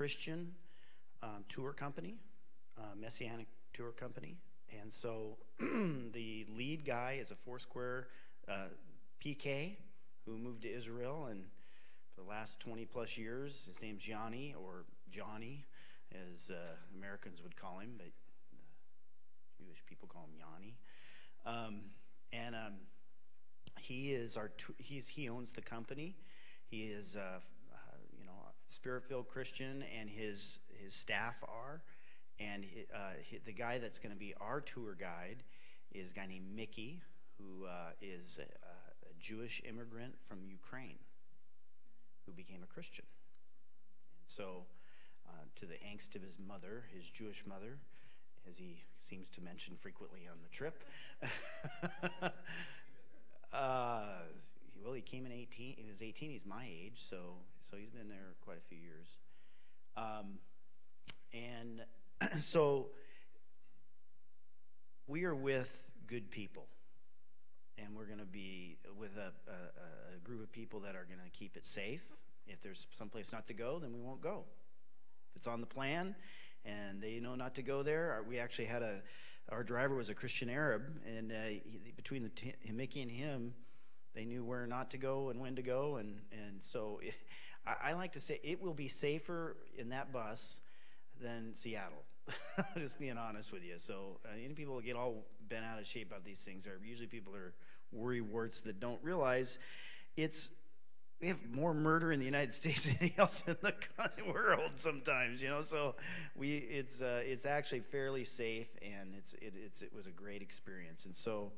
Christian tour company, Messianic tour company. And so the lead guy is a Foursquare PK who moved to Israel, and for the last 20 plus years, his name's Yanni, or Johnny, as Americans would call him, but Jewish people call him Yanni. He owns the company. He is a spirit-filled Christian, and his staff are. And the guy that's going to be our tour guide is a guy named Mickey, who is a Jewish immigrant from Ukraine who became a Christian. And so, to the angst of his mother, his Jewish mother, as he seems to mention frequently on the trip. Well, he came in 18. He was 18. He's my age, so he's been there quite a few years. And so we are with good people, and we're going to be with a group of people that are going to keep it safe. If there's someplace not to go, then we won't go. If it's on the plan and they know not to go there, we actually had our driver was a Christian Arab, and between Mickey and him, they knew where not to go and when to go, and so I like to say it will be safer in that bus than Seattle. Just being honest with you. So any people that get all bent out of shape about these things are usually people are worry-warts that don't realize we have more murder in the United States than anything else in the world sometimes, so it's actually fairly safe, and it was a great experience. And so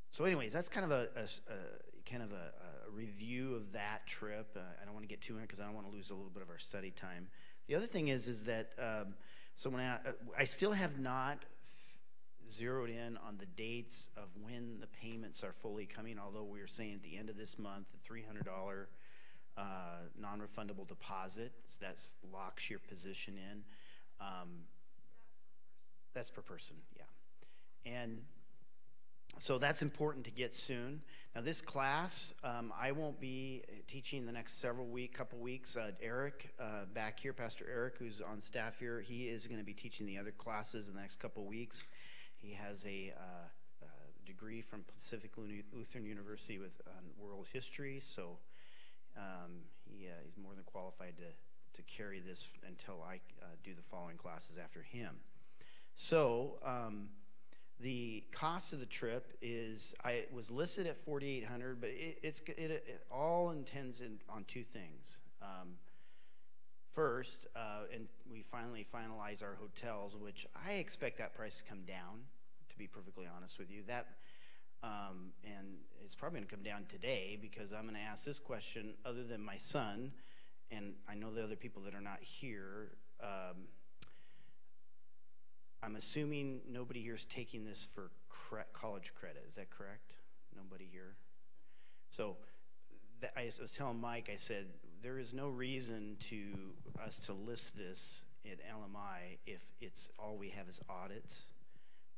so anyways, that's kind of a review of that trip. I don't want to get too in it because I don't want to lose a little bit of our study time. The other thing is that I still have not zeroed in on the dates of when the payments are fully coming, although we were saying at the end of this month, the $300 non-refundable deposit, so that locks your position in. That's per person, yeah. And so that's important to get soon. Now this class, I won't be teaching the next couple weeks. Eric, back here, Pastor Eric, who's on staff here, he is going to be teaching the other classes in the next couple weeks. He has a degree from Pacific Lutheran University with world history, so he's more than qualified to carry this until I do the following classes after him. So the cost of the trip was listed at $4,800, but it all intends on two things. First, and we finally finalize our hotels, which I expect that price to come down, to be perfectly honest with you. And it's probably going to come down today, because I'm going to ask this question, other than my son, and I know the other people that are not here. I'm assuming nobody here is taking this for college credit. Is that correct? Nobody here? So I was telling Mike, I said, there is no reason to us to list this at LMI if it's all we have is audits,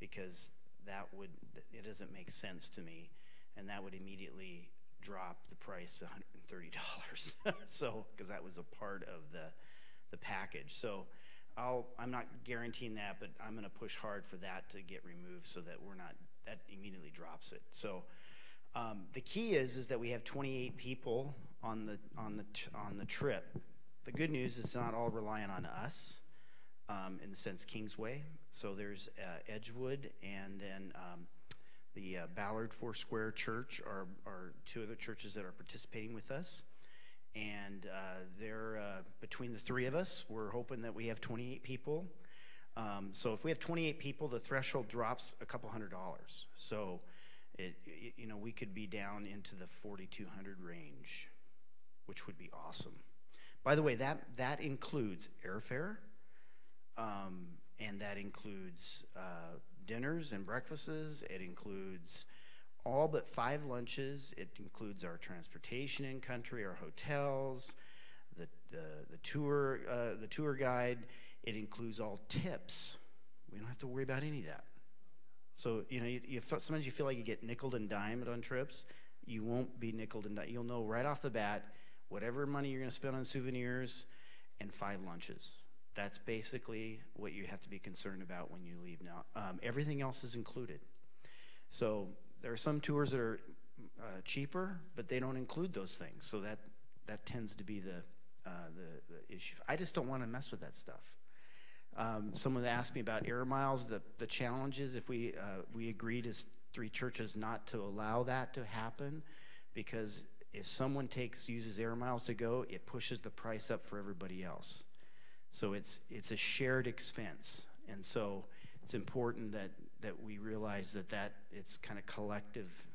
because it doesn't make sense to me, and that would immediately drop the price $130. So, because that was a part of the package. So I'm not guaranteeing that, but I'm going to push hard for that to get removed so that that immediately drops it. So the key is that we have 28 people on the trip. The good news is it's not all reliant on us, in the sense Kingsway. So there's Edgewood, and then the Ballard Foursquare Church are two other churches that are participating with us. And they're between the three of us, we're hoping that we have 28 people. So if we have 28 people, the threshold drops a couple $100. So we could be down into the 4,200 range, which would be awesome. By the way, that includes airfare, and that includes dinners and breakfasts. It includes all but 5 lunches. It includes our transportation in country, our hotels, the tour guide. It includes all tips. We don't have to worry about any of that. So sometimes you feel like you get nickeled and dimed on trips. you won't be nickeled and dimed. You'll know right off the bat whatever money you're going to spend on souvenirs and 5 lunches. That's basically what you have to be concerned about when you leave now. Everything else is included. So there are some tours that are cheaper, but they don't include those things. So that tends to be the issue. I just don't want to mess with that stuff. Someone asked me about air miles. The challenge is if we agreed as 3 churches not to allow that to happen, because if someone uses air miles to go, it pushes the price up for everybody else. So it's a shared expense, and so it's important that we realize that it's kind of collective.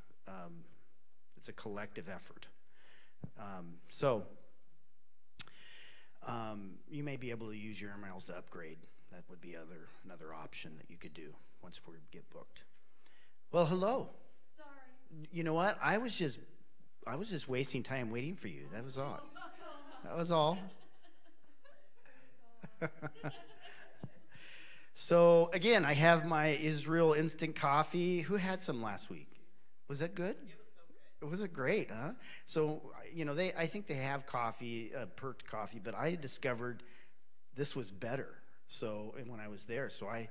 It's a collective effort. You may be able to use your air miles to upgrade. That would be another option that you could do once we get booked. Well, hello. Sorry. You know what? I was just wasting time waiting for you. That was all. That was all. So again, I have my Israel instant coffee. Who had some last week? Was that good? It was so good. Was it great, huh? So, I think they have coffee, perked coffee, but I discovered this was better. So, and when I was there, I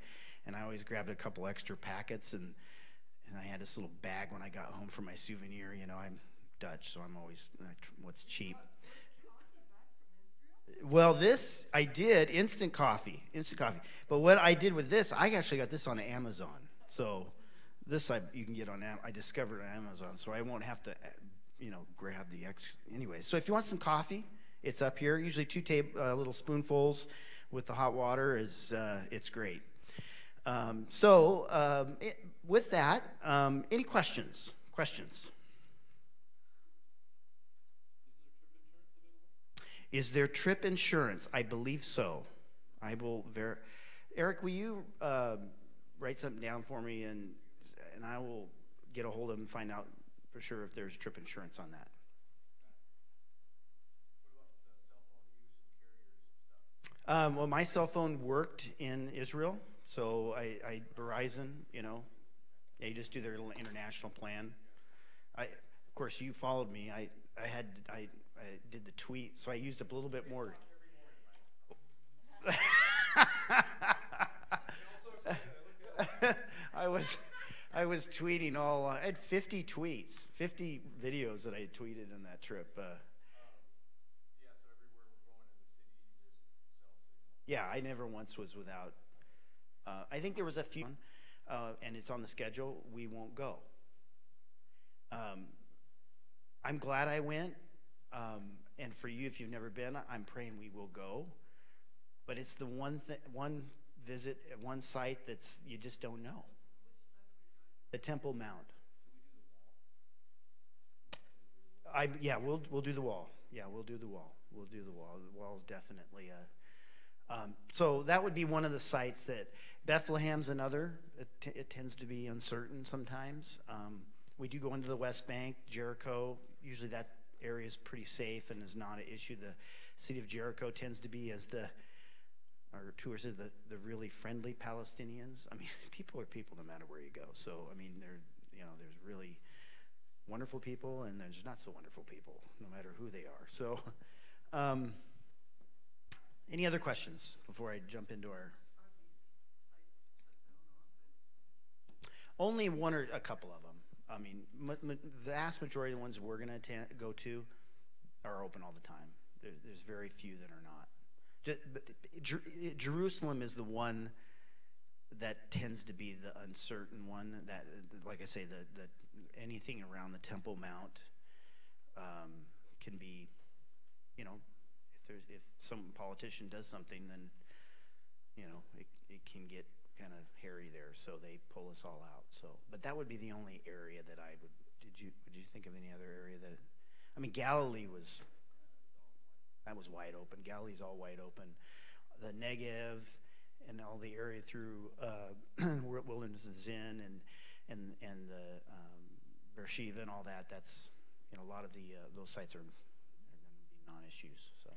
always grabbed a couple extra packets, and I had this little bag when I got home for my souvenir. I'm Dutch, so I'm always what's cheap. Well, this I did instant coffee. But what I did with this, I actually got this on Amazon. So this you can get on I discovered on Amazon, so I won't have to grab the extra anyway. So if you want some coffee, it's up here. Usually 2 little spoonfuls with the hot water it's great. With that, any questions? Is there trip insurance? I believe so. I will Eric, will you write something down for me, and I will get a hold of him and find out for sure if there's trip insurance on that. Well, my cell phone worked in Israel, so I Verizon, they just do their little international plan. Of course, you followed me. I did the tweet, so I used up a little bit more. I was tweeting I had 50 tweets, 50 videos that I had tweeted on that trip. So everywhere we're going in the cities, there's cell signal. Yeah, I never once was without. I think there was a few, and it's on the schedule. We won't go. I'm glad I went. And for you, if you've never been, I'm praying we will go. But it's the one visit at one site that's you just don't know. The Temple Mount. We'll do the wall. Yeah, we'll do the wall. The wall is definitely so that would be one of the sites that Bethlehem's another. It tends to be uncertain sometimes. We do go into the West Bank, Jericho. Usually that area is pretty safe and is not an issue. The city of Jericho tends to be, as our tour says, the really friendly Palestinians. I mean, people are people no matter where you go. So, I mean, there's really wonderful people and there's not so wonderful people, no matter who they are. So, any other questions before I jump into our? Only one or a couple of them. I mean, the vast majority of the ones we're going to go to are open all the time. There's very few that are not. Jerusalem is the one that tends to be the uncertain one. That, like I say, the anything around the Temple Mount can be, if some politician does something, then it can get kind of hairy there, so they pull us all out. So, but that would be the only area that I would. Would you think of any other area that? I mean, Galilee was wide open. Galilee's all wide open. The Negev and all the area through Wilderness of Zin and the Beersheba and all that. That's a lot of the those sites are going to be non-issues. So.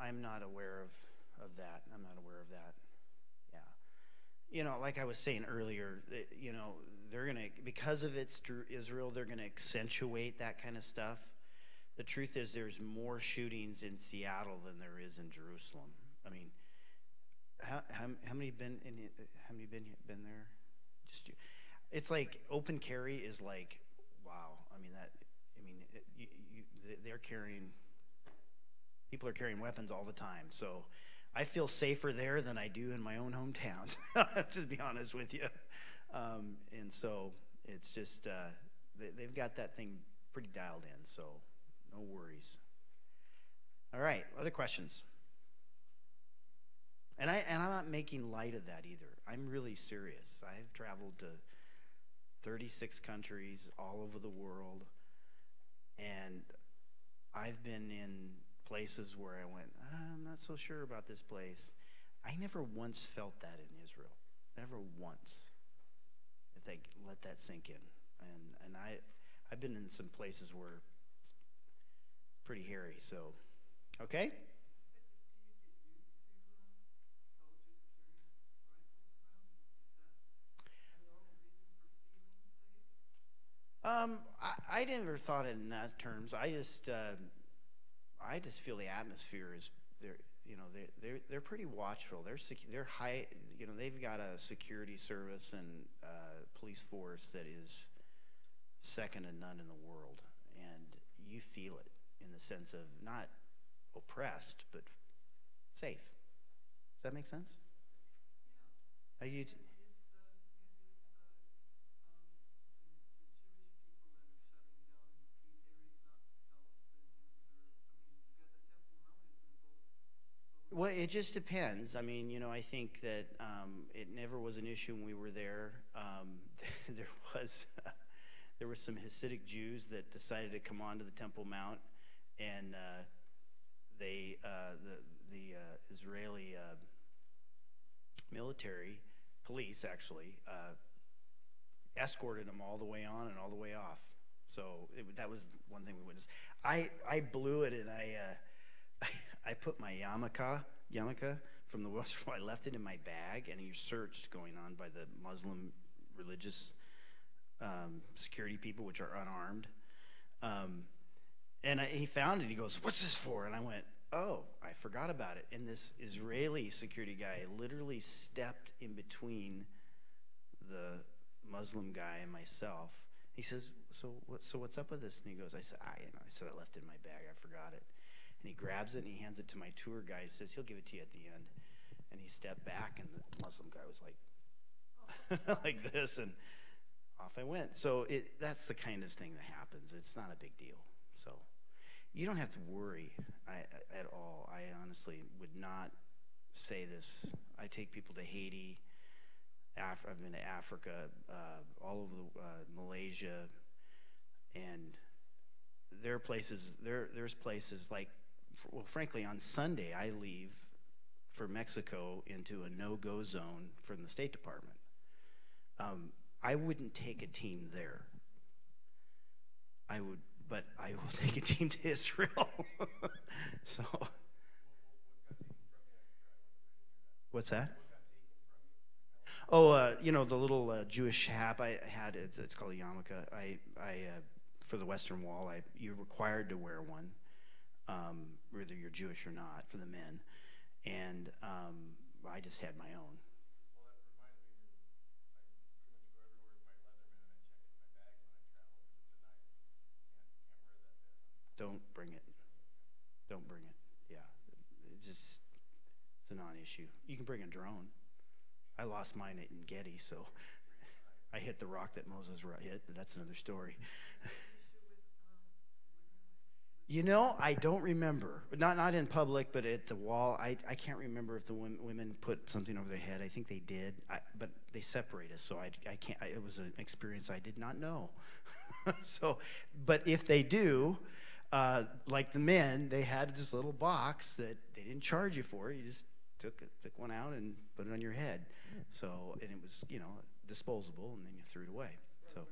I'm not aware of that. I'm not aware of that. Yeah. You know, like I was saying earlier, you know, they're going to, because of it's Israel, they're going to accentuate that kind of stuff. The truth is there's more shootings in Seattle than there is in Jerusalem. I mean, how many been there? Just you. It's like open carry is like, wow. I mean they're carrying, people are carrying weapons all the time. So I feel safer there than I do in my own hometown, to be honest with you. And so it's just, they've got that thing pretty dialed in, so no worries. All right, other questions? And I'm not making light of that either. I'm really serious. I've traveled to 36 countries all over the world, and I've been in places where I went, I'm not so sure about this place. I never once felt that in Israel. Never once. If they let that sink in. And I've been in some places where it's pretty hairy, so okay? I never thought it in that terms. I just feel the atmosphere is they're pretty watchful. They're high. You know, they've got a security service and police force that is second to none in the world, and you feel it in the sense of not oppressed but safe. Does that make sense? Are you? Well, it just depends. I mean, you know, I think that it never was an issue when we were there. There were some Hasidic Jews that decided to come onto the Temple Mount, and the Israeli military police actually escorted them all the way on and all the way off. So that was one thing we witnessed. I blew it, and I put my yarmulke from the West. I left it in my bag, and he searched going on by the Muslim religious security people, which are unarmed. And he found it. He goes, "What's this for?" And I went, "Oh, I forgot about it." And this Israeli security guy literally stepped in between the Muslim guy and myself. He says, "So what's up with this?" And he goes, "I said I left it in my bag. I forgot it." And he grabs it and he hands it to my tour guide. He says, "He'll give it to you at the end." And he stepped back, and the Muslim guy was like, like this, and off I went. So that's the kind of thing that happens. It's not a big deal. So you don't have to worry at all. I honestly would not say this. I take people to Haiti. I've been to Africa, all over Malaysia, and there are places. There's places like, well, frankly, on Sunday I leave for Mexico into a no-go zone from the State Department. I wouldn't take a team there. I would, but I will take a team to Israel. So, what's that? Oh, you know, the little Jewish hat I had. It's called a yarmulke. I for the Western Wall, you're required to wear one, whether you're Jewish or not, for the men. And I just had my own. Don't bring it. Don't bring it. Yeah, it's a non-issue. You can bring a drone. I lost mine in Getty, so I hit the rock that Moses hit. But that's another story. You know, I don't remember. Not in public, but at the wall. I can't remember if the women put something over their head. I think they did, but they separate us, so I can't. It was an experience I did not know. So, but if they do. Like the men, they had this little box that they didn't charge you for. You just took one out and put it on your head. So, and it was, you know, disposable, and then you threw it away. So.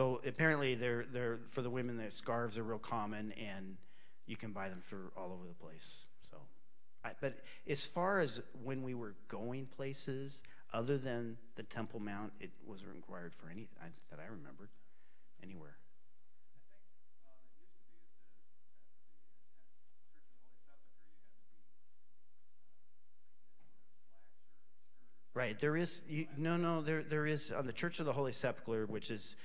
So apparently they're for the women, the scarves are real common, and you can buy them for all over the place. So, but as far as when we were going places, other than the Temple Mount, it wasn't required for any that I remembered anywhere. Right, there is there is on the Church of the Holy Sepulchre, which is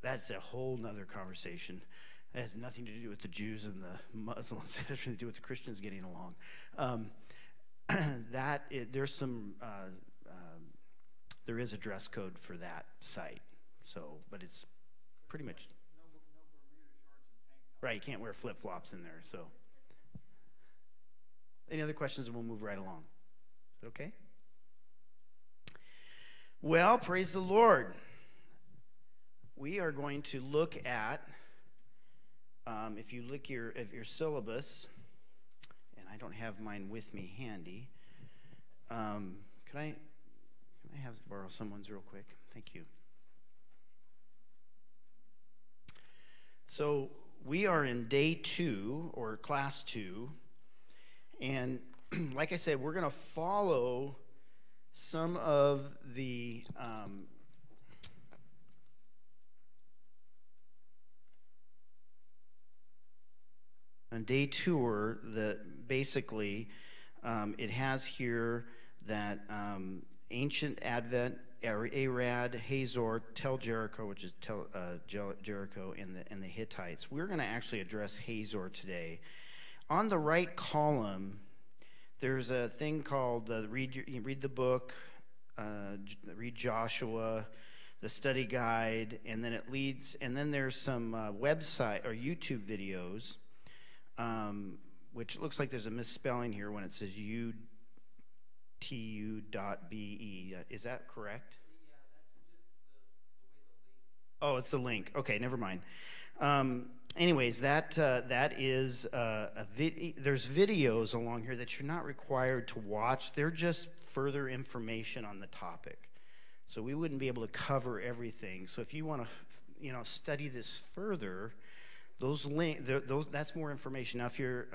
that's a whole nother conversation. It has nothing to do with the Jews and the Muslims. It has everything to do with the Christians getting along. There's some there is a dress code for that site. So, but it's pretty much right. You can't wear flip flops in there. So, any other questions? And we'll move right along. Is that okay? Well, praise the Lord. We are going to look at, if you look at your syllabus, and I don't have mine with me handy. Can I borrow someone's real quick? Thank you. So we are in day 2 or class 2, and like I said, we're going to follow some of the on day 2, that basically it has here that ancient Advent, Arad, Hazor, Tel Jericho, which is Jericho, and the Hittites. We're going to actually address Hazor today. On the right column, there's a thing called read the book, read Joshua, the study guide, and then it leads. And then there's some website or YouTube videos, which looks like there's a misspelling here when it says utu.be. Is that correct? Yeah, that's just the way the link. Oh, it's the link. Okay, never mind. Anyways, that is there's videos along here that you're not required to watch. They're just further information on the topic. So we wouldn't be able to cover everything. So if you want to, study this further, those that's more information. Now, if you're,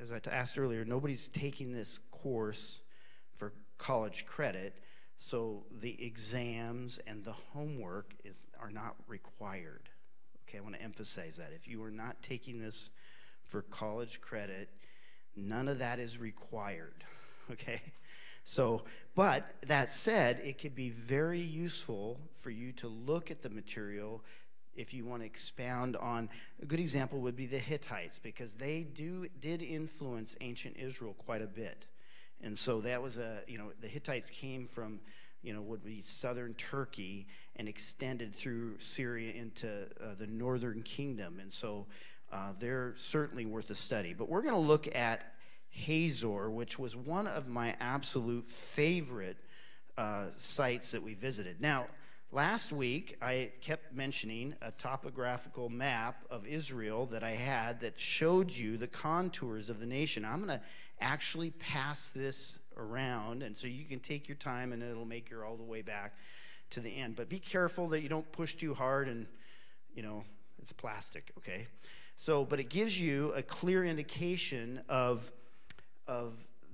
as I asked earlier, nobody's taking this course for college credit, so the exams and the homework are not required. Okay, I want to emphasize that. If you are not taking this for college credit, none of that is required, okay? So, but that said, it could be very useful for you to look at the material if you want to expound on. A good example would be the Hittites, because they did influence ancient Israel quite a bit. And so that was the Hittites came from, would be southern Turkey and extended through Syria into the northern kingdom. And so they're certainly worth a study. But we're going to look at Hazor, which was one of my absolute favorite sites that we visited. Now, last week, I kept mentioning a topographical map of Israel that I had that showed you the contours of the nation. I'm going to actually pass this around, and so you can take your time, and it'll make you all the way back to the end. But be careful that you don't push too hard, and, it's plastic, okay? So, but it gives you a clear indication of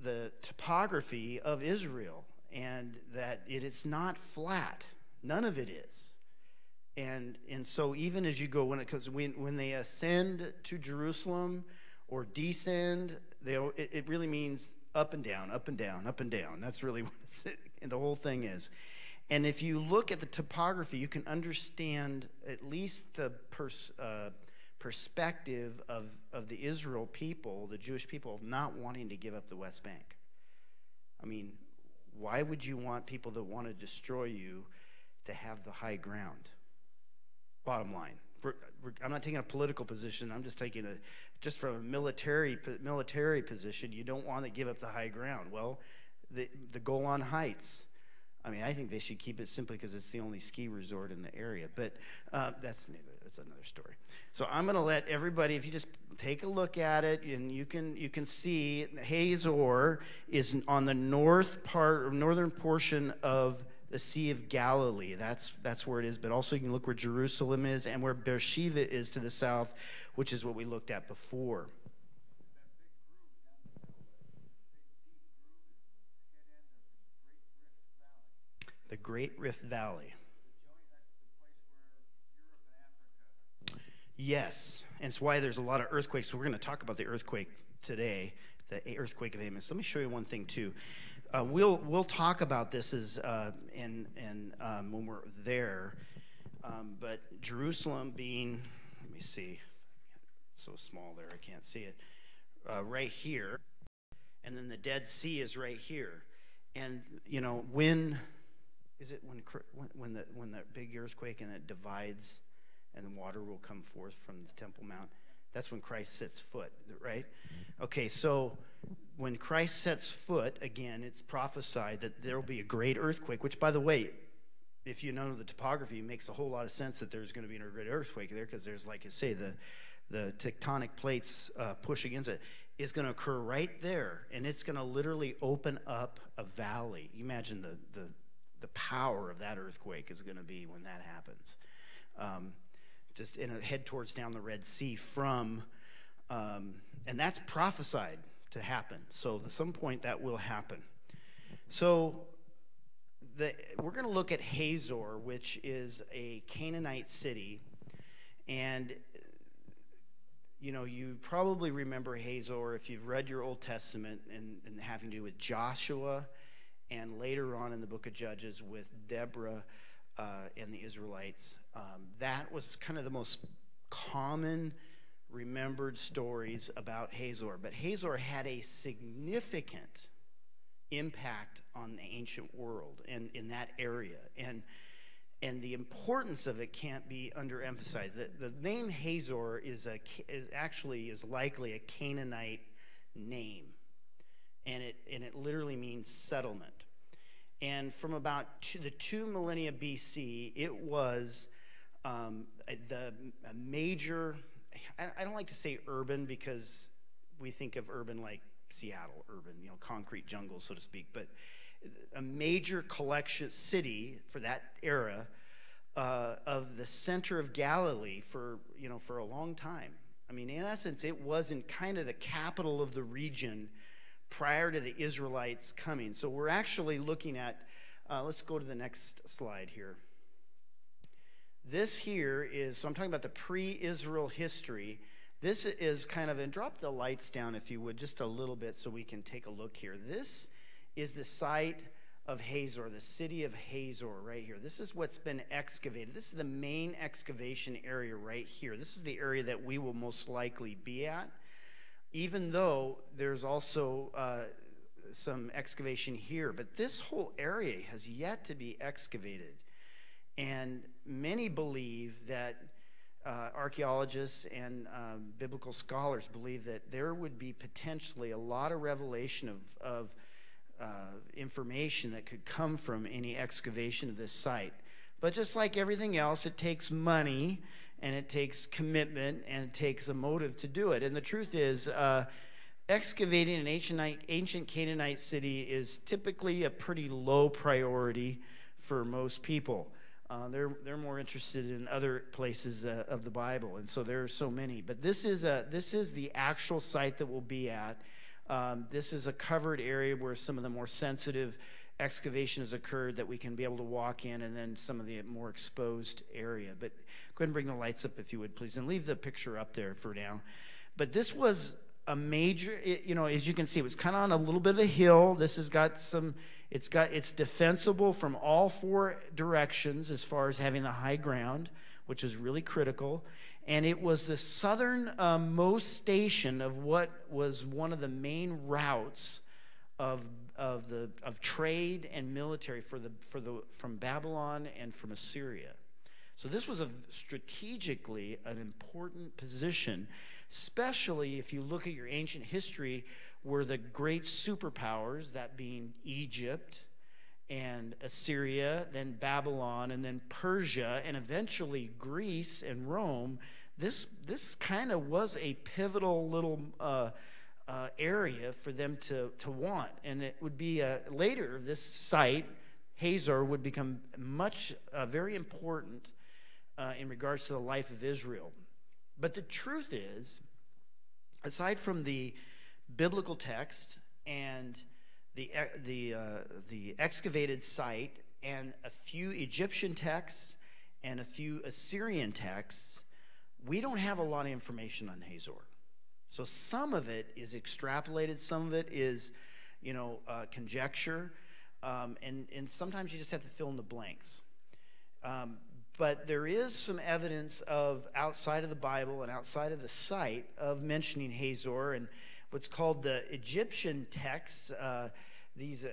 the topography of Israel, and that it's not flat. None of it is. And so even as you go, when they ascend to Jerusalem or descend, it really means up and down, up and down, up and down. That's really what the whole thing is. And if you look at the topography, you can understand at least the perspective of the Israel people, the Jewish people, of not wanting to give up the West Bank. I mean, why would you want people that want to destroy you to have the high ground? Bottom line. I'm not taking a political position. I'm just taking just from a military position. You don't want to give up the high ground. Well, the Golan Heights. I mean, I think they should keep it simply because it's the only ski resort in the area. But that's another story. So I'm going to let everybody, if you just take a look at it, and you can see Hazor is on the northern portion of the Sea of Galilee. That's where it is. But also you can look where Jerusalem is and where Beersheba is to the south, which is what we looked at before. The Great Rift Valley. Yes, and it's why there's a lot of earthquakes. So we're going to talk about the earthquake today, the earthquake of Amos. Let me show you one thing too. We'll talk about this as when we're there. But Jerusalem being, let me see, it's so small there I can't see it. Right here, and then the Dead Sea is right here, and you know when the big earthquake and it divides, and the water will come forth from the Temple Mount. That's when Christ sets foot, right? Okay, so when Christ sets foot, again, it's prophesied that there will be a great earthquake, which, by the way, if you know the topography, it makes a whole lot of sense that there's going to be a great earthquake there, because there's, like you say, the tectonic plates push against it. It's going to occur right there, and it's going to literally open up a valley. You imagine the power of that earthquake is going to be when that happens. Just head towards down the Red Sea from, and that's prophesied to happen. So at some point that will happen. So we're going to look at Hazor, which is a Canaanite city. And, you know, you probably remember Hazor if you've read your Old Testament and having to do with Joshua, and later on in the book of Judges with Deborah and the Israelites. That was kind of the most common remembered stories about Hazor. But Hazor had a significant impact on the ancient world and in that area. And the importance of it can't be underemphasized. The name Hazor is likely a Canaanite name. And it literally means settlement. And from about the 2 millennia BC, it was a major, I don't like to say urban because we think of urban like Seattle, urban, you know, concrete jungle, so to speak, but a major collection city for that era of the center of Galilee for a long time. I mean, in essence, it was in kind of the capital of the region prior to the Israelites coming. So we're actually looking at, let's go to the next slide here. This here is, so I'm talking about the pre-Israel history. This is kind of, and drop the lights down if you would, just a little bit so we can take a look here. This is the site of Hazor, the city of Hazor right here. This is what's been excavated. This is the main excavation area right here. This is the area that we will most likely be at, even though there's also some excavation here. But this whole area has yet to be excavated. And many believe that archaeologists and biblical scholars believe that there would be potentially a lot of revelation of information that could come from any excavation of this site. But just like everything else, it takes money, and it takes commitment, and it takes a motive to do it. And the truth is, excavating an ancient Canaanite city is typically a pretty low priority for most people. They're more interested in other places of the Bible, and so there are so many. But this is the actual site that we'll be at. This is a covered area where some of the more sensitive excavation has occurred that we can be able to walk in, and then some of the more exposed area. But go ahead and bring the lights up if you would, please, and leave the picture up there for now. But this was a major, as you can see, it was kind of on a little bit of a hill. This has got it's defensible from all four directions as far as having the high ground, which is really critical. And it was the southern most station of what was one of the main routes of trade and military from Babylon and from Assyria. So this was strategically an important position, especially if you look at your ancient history, where the great superpowers, that being Egypt and Assyria, then Babylon, and then Persia, and eventually Greece and Rome, this kind of was a pivotal little area for them to want. And it would be later, this site, Hazor would become very important in regards to the life of Israel. But the truth is, aside from the biblical text and the excavated site and a few Egyptian texts and a few Assyrian texts, we don't have a lot of information on Hazor. So some of it is extrapolated, some of it is, conjecture, and sometimes you just have to fill in the blanks. But there is some evidence of outside of the Bible and outside of the site of mentioning Hazor and what's called the Egyptian texts. These,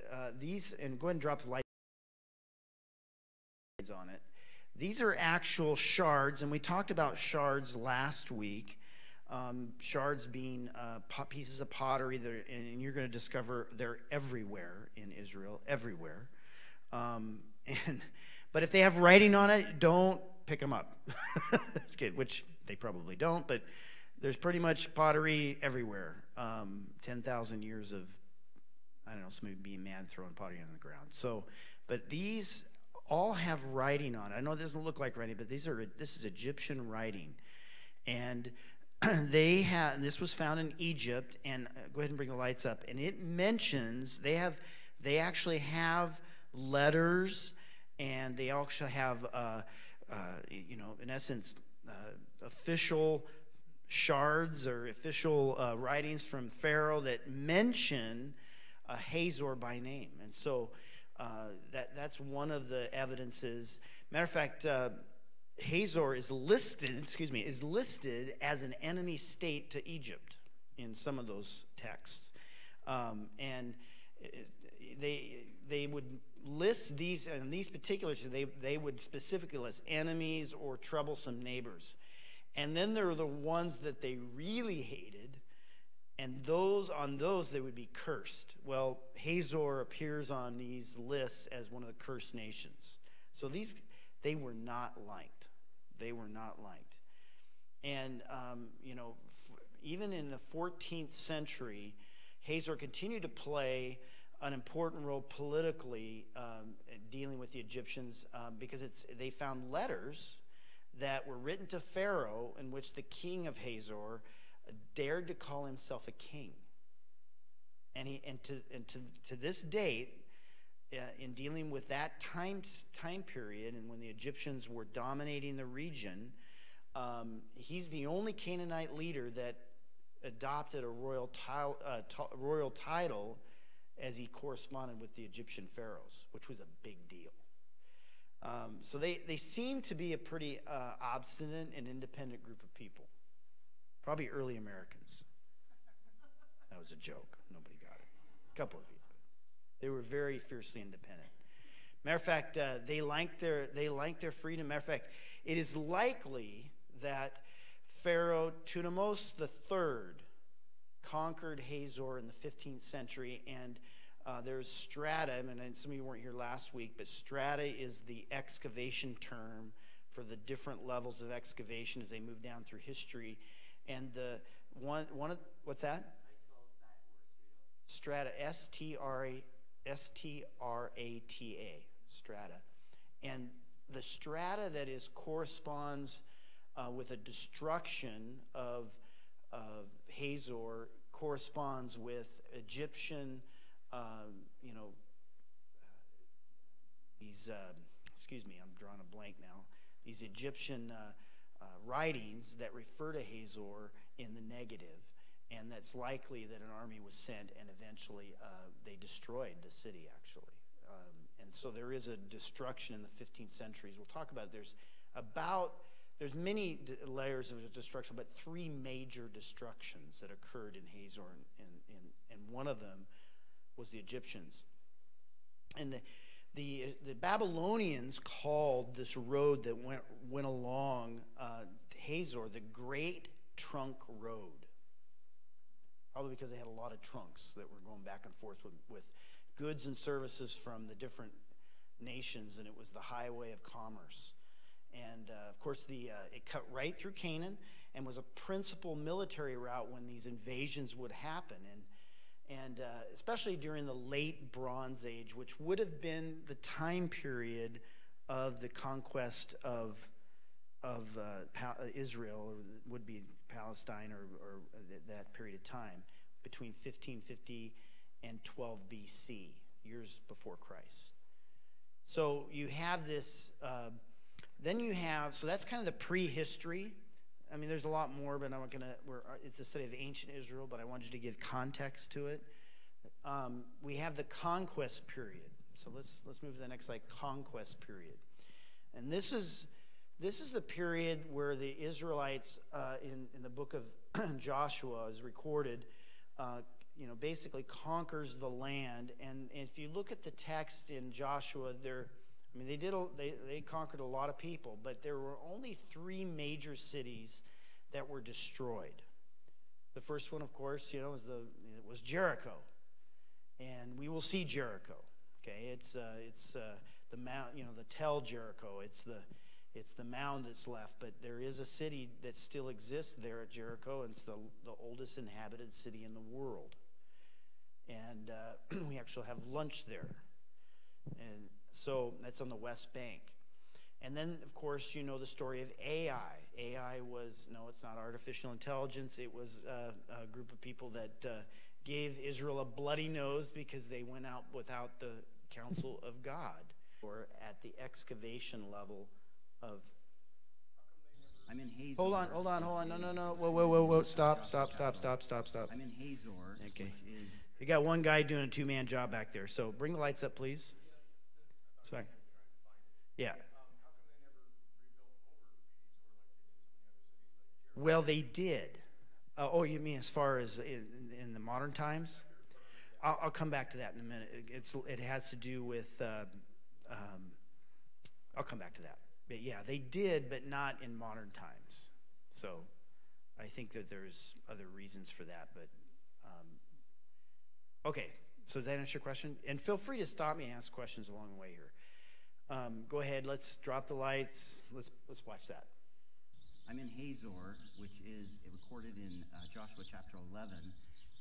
and go ahead and drop the light on it. These are actual shards, and we talked about shards last week. Shards being pieces of pottery, and you're going to discover they're everywhere in Israel, everywhere. But if they have writing on it, don't pick them up. It's good, which they probably don't, but there's pretty much pottery everywhere. 10,000 years of, somebody being mad throwing pottery on the ground. So, but these all have writing on it. I know it doesn't look like writing, but this is Egyptian writing. And this was found in Egypt, and go ahead and bring the lights up. And it mentions they actually have letters, and they also have, in essence, official shards or official writings from Pharaoh that mention Hazor by name. And so that's one of the evidences. Matter of fact, Hazor is listed as an enemy state to Egypt in some of those texts, and they would list these, and these particulars they would specifically list enemies or troublesome neighbors, and then there are the ones that they really hated, and on those they would be cursed. Well, Hazor appears on these lists as one of the cursed nations. So they were not liked. They were not liked. And, even in the 14th century, Hazor continued to play an important role politically dealing with the Egyptians because they found letters that were written to Pharaoh in which the king of Hazor dared to call himself a king. And to this date, in dealing with that time period and when the Egyptians were dominating the region, he's the only Canaanite leader that adopted a royal title as he corresponded with the Egyptian pharaohs, which was a big deal. So they seem to be a pretty obstinate and independent group of people. Probably early Americans. That was a joke. Nobody got it. A couple of people. They were very fiercely independent. Matter of fact, they liked their freedom. Matter of fact, it is likely that Pharaoh Thutmose III conquered Hazor in the 15th century, and there's strata. And some of you weren't here last week, but strata is the excavation term for the different levels of excavation as they move down through history. And the one of what's that? Strata, S-T-R-A-T-A, strata. And the strata that corresponds with a destruction of Hazor corresponds with Egyptian, excuse me, I'm drawing a blank now. These Egyptian writings that refer to Hazor in the negative, and that's likely that an army was sent and eventually they destroyed the city, actually. And so there is a destruction in the 15th centuries. We'll talk about it. There's many layers of destruction, but three major destructions that occurred in Hazor, and one of them was the Egyptians. And the Babylonians called this road that went along Hazor the Great Trunk Road. Probably because they had a lot of trunks that were going back and forth with goods and services from the different nations, and it was the highway of commerce. And of course, it cut right through Canaan and was a principal military route when these invasions would happen. And especially during the late Bronze Age, which would have been the time period of the conquest of Israel, or would be Palestine, or that period of time, between 1550 and 12 BC, years before Christ. So you have this, so that's kind of the prehistory. I mean, there's a lot more, but I'm not going to, it's a study of ancient Israel, but I want you to give context to it. We have the conquest period. So let's move to the next slide, conquest period. And this is the period where the Israelites, in the book of Joshua is recorded, basically conquers the land. And if you look at the text in Joshua, they conquered a lot of people, but there were only 3 major cities that were destroyed. The first one, of course, was Jericho, and we will see Jericho. Okay, it's the mount, the Tel Jericho. It's the mound that's left, but there is a city that still exists there at Jericho, and it's the oldest inhabited city in the world. And we actually have lunch there. And so that's on the West Bank. And then, of course, you know the story of AI. AI was, no, it's not artificial intelligence. It was a group of people that gave Israel a bloody nose because they went out without the counsel of God, or at the excavation level of... I'm in Hazor. Hold on. No. Whoa. Stop. I'm in Hazor, Okay. which is... You got one guy doing a 2-man job back there. So bring the lights up, please. Sorry. Yeah. Well, they did. Oh, you mean as far as in the modern times? I'll come back to that in a minute. It has to do with. I'll come back to that. But yeah, they did, but not in modern times. So I think that there's other reasons for that. But okay. So does that answer your question? And feel free to stop me and ask questions along the way here. Go ahead. Let's drop the lights. Let's watch that. I'm in Hazor, which is recorded in Joshua chapter 11,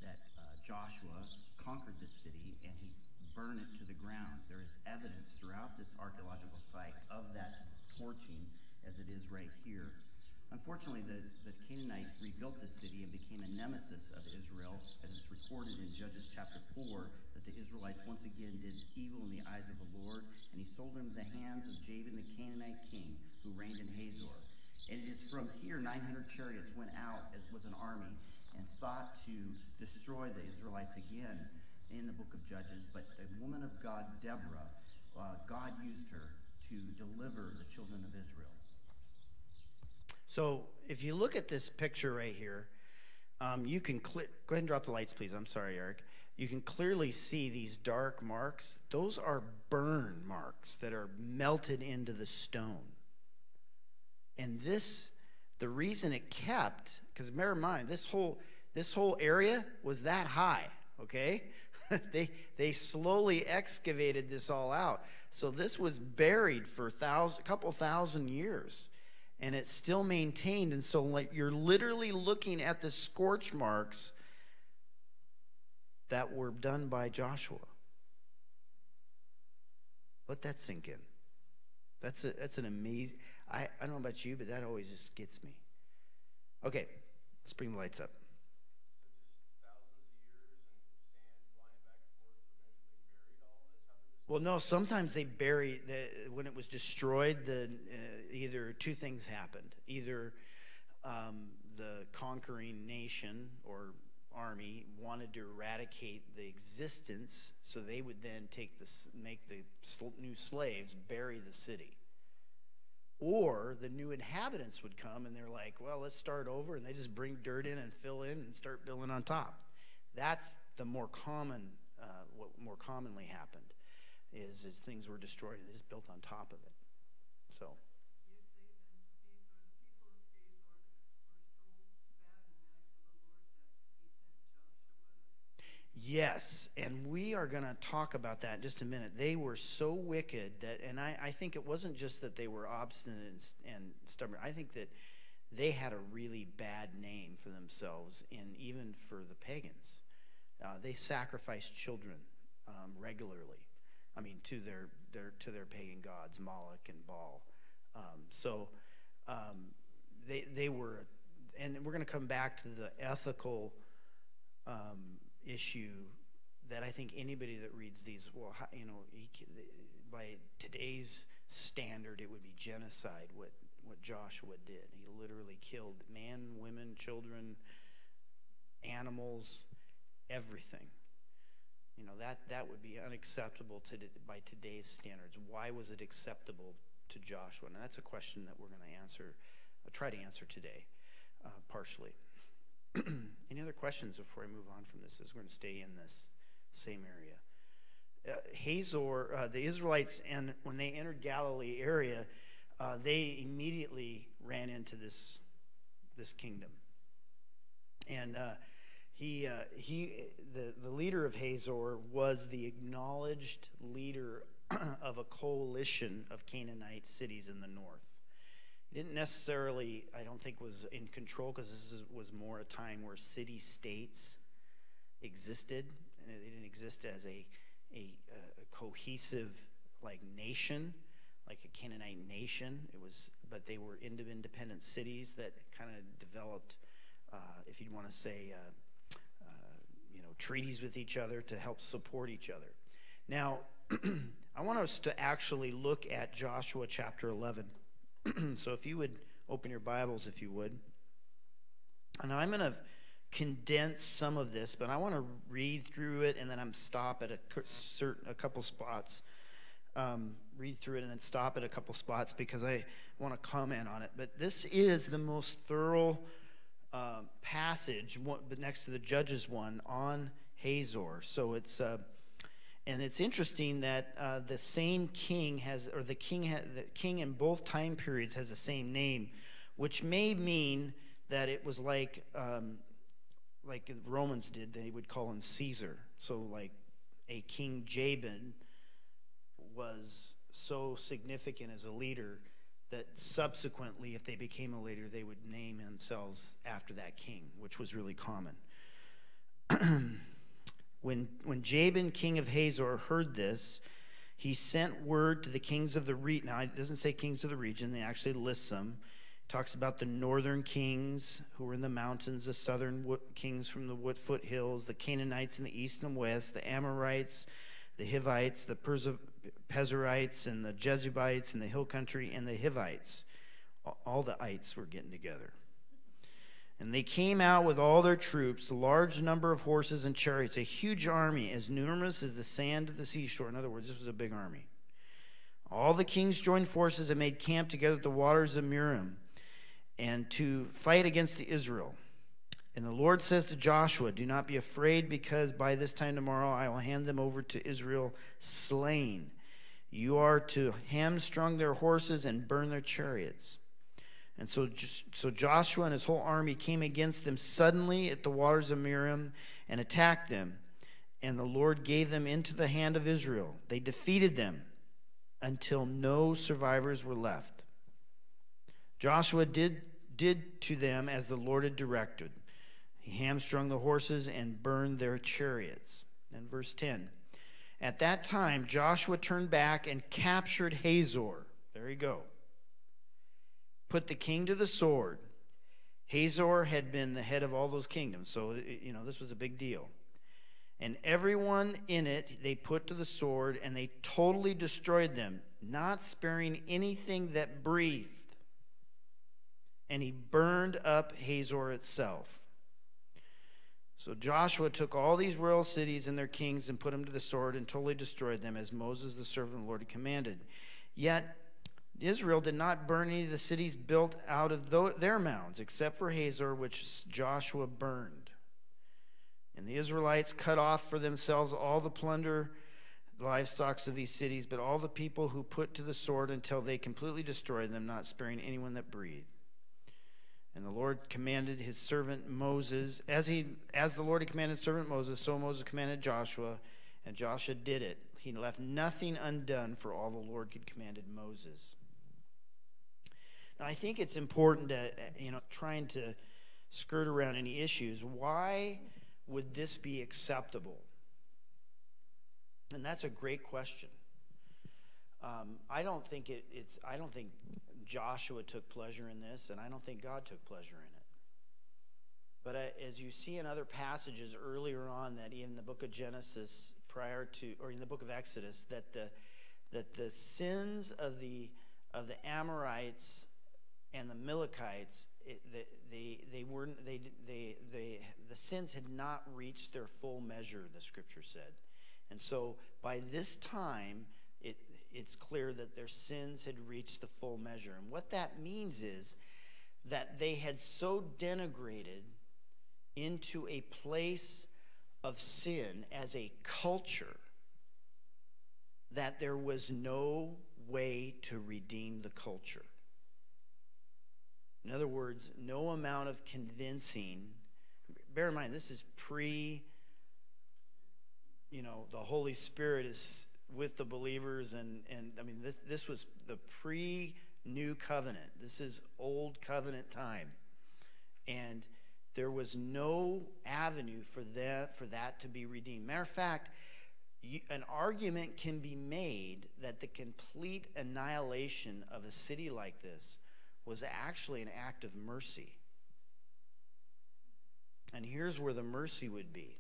that Joshua conquered this city and he burned it to the ground. There is evidence throughout this archaeological site of that torching, as it is right here. Unfortunately, the Canaanites rebuilt this city and became a nemesis of Israel, as it's recorded in Judges chapter 4, that the Israelites once again did evil in the eyes of the Lord, and he sold them to the hands of Jabin the Canaanite king, who reigned in Hazor. And it is from here 900 chariots went out with an army and sought to destroy the Israelites again in the book of Judges. But the woman of God, Deborah, God used her to deliver the children of Israel. So if you look at this picture right here, you can go ahead and drop the lights, please. I'm sorry, Eric. You can clearly see these dark marks. Those are burn marks that are melted into the stone. And the reason it kept, because bear in mind, this whole area was that high, okay? they slowly excavated this all out. So this was buried for a couple thousand years, and it's still maintained. And so you're literally looking at the scorch marks that were done by Joshua. Let that sink in. That's an amazing... I don't know about you, but that always just gets me. Okay, let's bring the lights up. Well, no, sometimes they buried, when it was destroyed, either 2 things happened. Either the conquering nation or army wanted to eradicate the existence, so they would then make the new slaves bury the city. Or the new inhabitants would come and they're like, well, let's start over, and they just bring dirt in and fill in and start building on top. That's the more common, what more commonly happened is things were destroyed and they just built on top of it. So. Yes, and we are going to talk about that in just a minute. They were so wicked that, and I think it wasn't just that they were obstinate and stubborn. I think that they had a really bad name for themselves, and even for the pagans. They sacrificed children regularly. I mean, to their pagan gods, Moloch and Baal. They were, and we're going to come back to the ethical issue that I think anybody that reads these, well, by today's standard, it would be genocide. What Joshua did, he literally killed men, women, children, animals, everything. That would be unacceptable by today's standards. Why was it acceptable to Joshua? And that's a question that we're going to answer, try to answer today, partially. Any other questions before I move on from this? As we're going to stay in this same area. Hazor, the Israelites, and when they entered Galilee area, they immediately ran into this kingdom, and the leader of Hazor was the acknowledged leader of a coalition of Canaanite cities in the north. He didn't necessarily, I don't think, was in control, because this was more a time where city-states existed, and they didn't exist as a cohesive nation, like a Canaanite nation. But they were independent cities that kind of developed, if you'd want to say, treaties with each other to help support each other. Now, I want us to actually look at Joshua chapter 11. So if you would open your Bibles, if you would. And I'm going to condense some of this, but I want to read through it and then I'm stop at a couple spots. Read through it and then stop at a couple spots because I want to comment on it. But this is the most thorough passage, but next to the Judges one, on Hazor. So it's and it's interesting that the same king the king in both time periods has the same name, which may mean that it was like the Romans did. They would call him Caesar. So like a King Jabin was so significant as a leader that subsequently, if they became a leader, they would name themselves after that king, which was really common. When Jabin, king of Hazor, heard this, he sent word to the kings of the region. Now, it doesn't say kings of the region. They actually list them. It talks about the northern kings who were in the mountains, the southern kings from the foothills, the Canaanites in the east and west, the Amorites, the Hivites, the Pezerites, and the Jebusites in the hill country, and the Hivites. All the ites were getting together. And they came out with all their troops, a large number of horses and chariots, a huge army, as numerous as the sand of the seashore. In other words, this was a big army. All the kings joined forces and made camp together at the waters of Merom, and to fight against the Israel. And the Lord says to Joshua, do not be afraid, because by this time tomorrow I will hand them over to Israel slain. You are to hamstrung their horses and burn their chariots. And so Joshua and his whole army came against them suddenly at the waters of Merom and attacked them. And the Lord gave them into the hand of Israel. They defeated them until no survivors were left. Joshua did to them as the Lord had directed. He hamstrung the horses and burned their chariots. And verse 10. At that time, Joshua turned back and captured Hazor. There you go. Put the king to the sword. Hazor had been the head of all those kingdoms, so, this was a big deal. And everyone in it they put to the sword, and they totally destroyed them, not sparing anything that breathed. And he burned up Hazor itself. So Joshua took all these royal cities and their kings and put them to the sword and totally destroyed them, as Moses, the servant of the Lord, had commanded. Yet Israel did not burn any of the cities built out of their mounds, except for Hazor, which Joshua burned. And the Israelites cut off for themselves all the plunder, the livestock of these cities, but all the people who put to the sword until they completely destroyed them, not sparing anyone that breathed. And the Lord commanded his servant Moses, as the Lord had commanded servant Moses, so Moses commanded Joshua, and Joshua did it. He left nothing undone for all the Lord had commanded Moses. Now, I think it's important to, trying to skirt around any issues. Why would this be acceptable? And that's a great question. I don't think I don't think Joshua took pleasure in this, and I don't think God took pleasure in it. But as you see in other passages earlier on, that in the book of Genesis, or in the book of Exodus, that the sins of the Amorites and the Amalekites, the sins had not reached their full measure, the scripture said. And so by this time, it's clear that their sins had reached the full measure. And what that means is that they had so denigrated into a place of sin as a culture that there was no way to redeem the culture. In other words, no amount of convincing. Bear in mind, this is the Holy Spirit is with the believers, and I mean, this was the pre-new covenant. This is old covenant time. And there was no avenue for that to be redeemed. Matter of fact, an argument can be made that the complete annihilation of a city like this was actually an act of mercy. And here's where the mercy would be.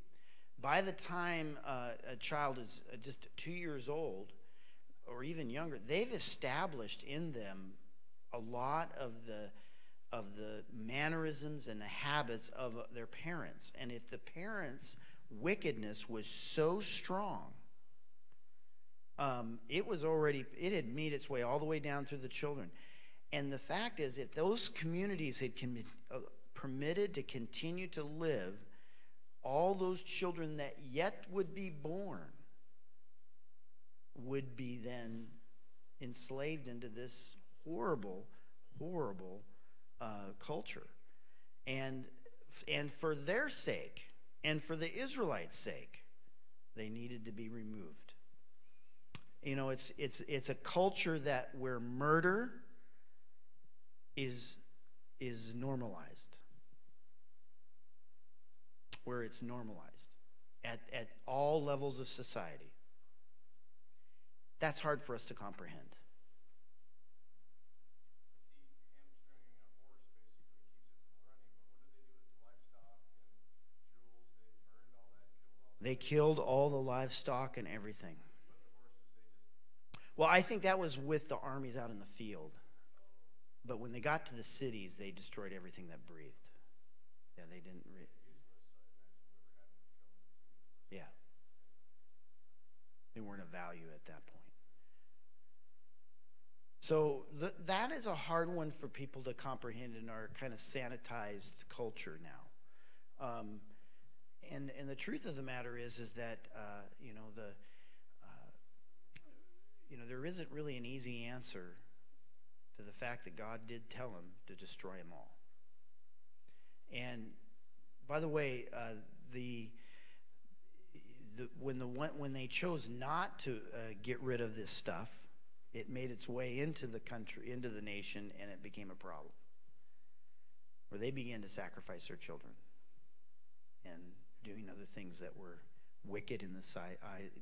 By the time a child is just 2 years old or even younger, they've established in them a lot of the mannerisms and the habits of their parents. And if the parents' wickedness was so strong, it had made its way all the way down through the children. And the fact is, if those communities had permitted to continue to live, all those children that yet would be born would be then enslaved into this horrible, horrible culture. And for their sake, and for the Israelites' sake, they needed to be removed. You know, it's a culture where murder is normalized. Where it's normalized at all levels of society. That's hard for us to comprehend. They killed all the livestock and everything. Well, I think that was with the armies out in the field. But when they got to the cities, they destroyed everything that breathed. Yeah, they didn't. Yeah. They weren't of value at that point. So that is a hard one for people to comprehend in our kind of sanitized culture now. And the truth of the matter is that there isn't really an easy answer to the fact that God did tell him to destroy them all. And by the way, when they chose not to get rid of this stuff, it made its way into the country, into the nation, and it became a problem. Where they began to sacrifice their children and doing other things that were wicked in the sight,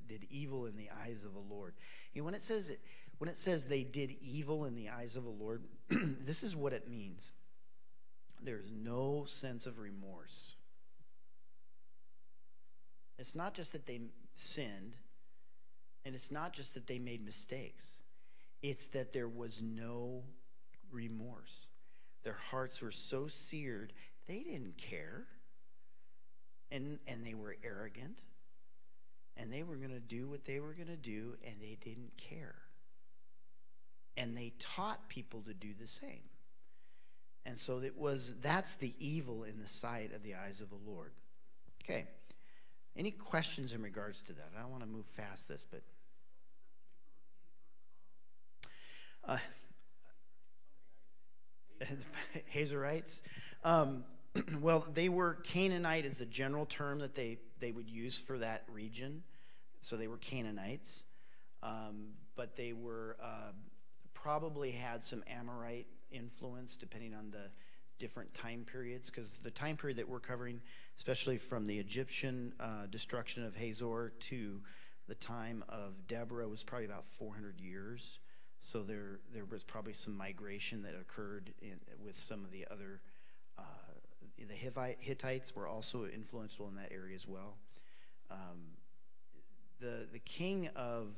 did evil in the eyes of the Lord. You know, when it says they did evil in the eyes of the Lord, this is what it means. There's no sense of remorse. It's not just that they sinned, and it's not just that they made mistakes. It's that there was no remorse. Their hearts were so seared, they didn't care. And they were arrogant, and they were going to do what they were going to do, and they didn't care. And they taught people to do the same. And so that's the evil in the sight of the eyes of the Lord. Okay. Any questions in regards to that? I don't want to move past this, but Hazorites. Well, they were Canaanite is the general term that they would use for that region. So they were Canaanites, but they were probably had some Amorite influence, depending on different time periods, because the time period that we're covering, especially from the Egyptian destruction of Hazor to the time of Deborah, was probably about 400 years. So there was probably some migration that occurred with some of the other. The Hittites were also influential in that area as well. The king of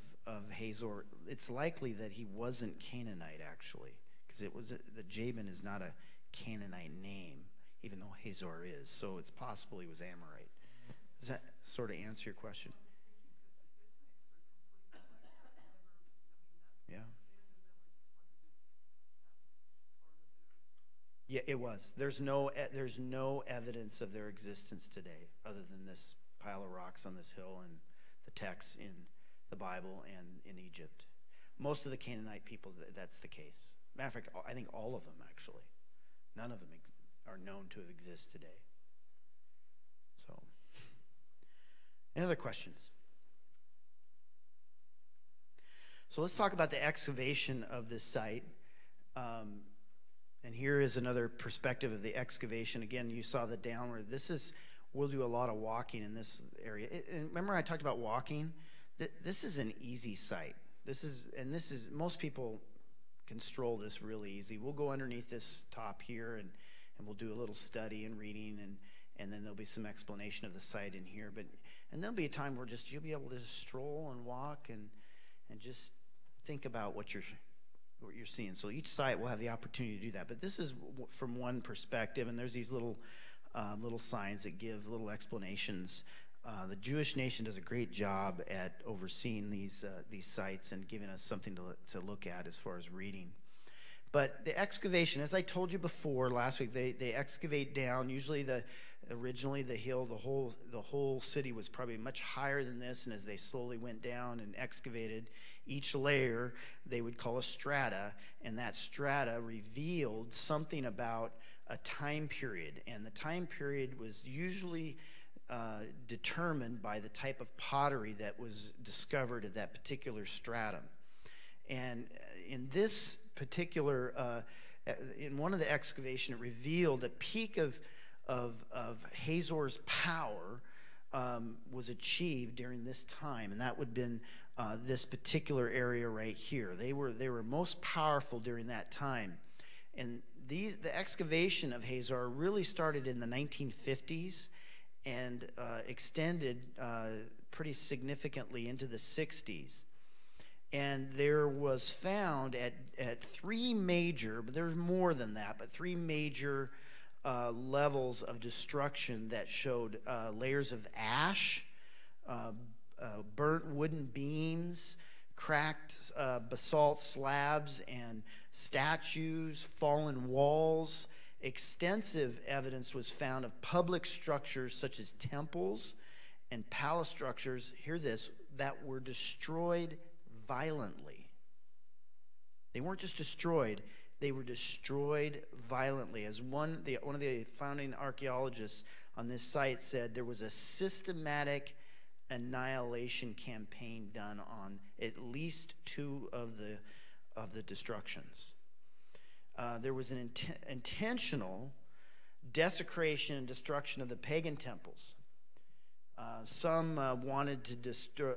Hazor, it's likely that he wasn't Canaanite, actually, because the Jabin is not a Canaanite name, even though Hazor is. So it's possible he was Amorite. Does that sort of answer your question? Yeah. Yeah, it was. There's no evidence of their existence today, other than this pile of rocks on this hill and the texts in the Bible and in Egypt. Most of the Canaanite people, that's the case. Matter of fact, I think all of them, actually. None of them are known to exist today. So, any other questions? So let's talk about the excavation of this site. And here is another perspective of the excavation. Again, you saw the downward. We'll do a lot of walking in this area. And remember I talked about walking? This is an easy site. Most people can stroll this really easy. We'll go underneath this top here and we'll do a little study and reading, and then there'll be some explanation of the site in here. And there'll be a time where you'll be able to just stroll and walk and just think about what you're seeing. So each site will have the opportunity to do that. But this is from one perspective, and there's these little signs that give little explanations. The Jewish nation does a great job at overseeing these sites and giving us something to look at as far as reading. But the excavation, as I told you before last week, they excavate down. Usually originally the hill, the whole city was probably much higher than this, and as they slowly went down and excavated each layer, they would call a strata, and that strata revealed something about a time period, and the time period was usually determined by the type of pottery that was discovered at that particular stratum. And in this particular, in one of the excavation, it revealed a peak of Hazor's power was achieved during this time, and that would have been this particular area right here. They were most powerful during that time, and the excavation of Hazor really started in the 1950s and extended pretty significantly into the 60s. And there was found at three major, but there's more than that, but three major levels of destruction that showed layers of ash, burnt wooden beams, cracked basalt slabs and statues, fallen walls. Extensive evidence was found of public structures such as temples and palace structures, hear this, that were destroyed violently. They weren't just destroyed, they were destroyed violently. As one of the founding archaeologists on this site said, there was a systematic annihilation campaign done on at least two of the destructions. There was an intentional desecration and destruction of the pagan temples. Some wanted to destroy.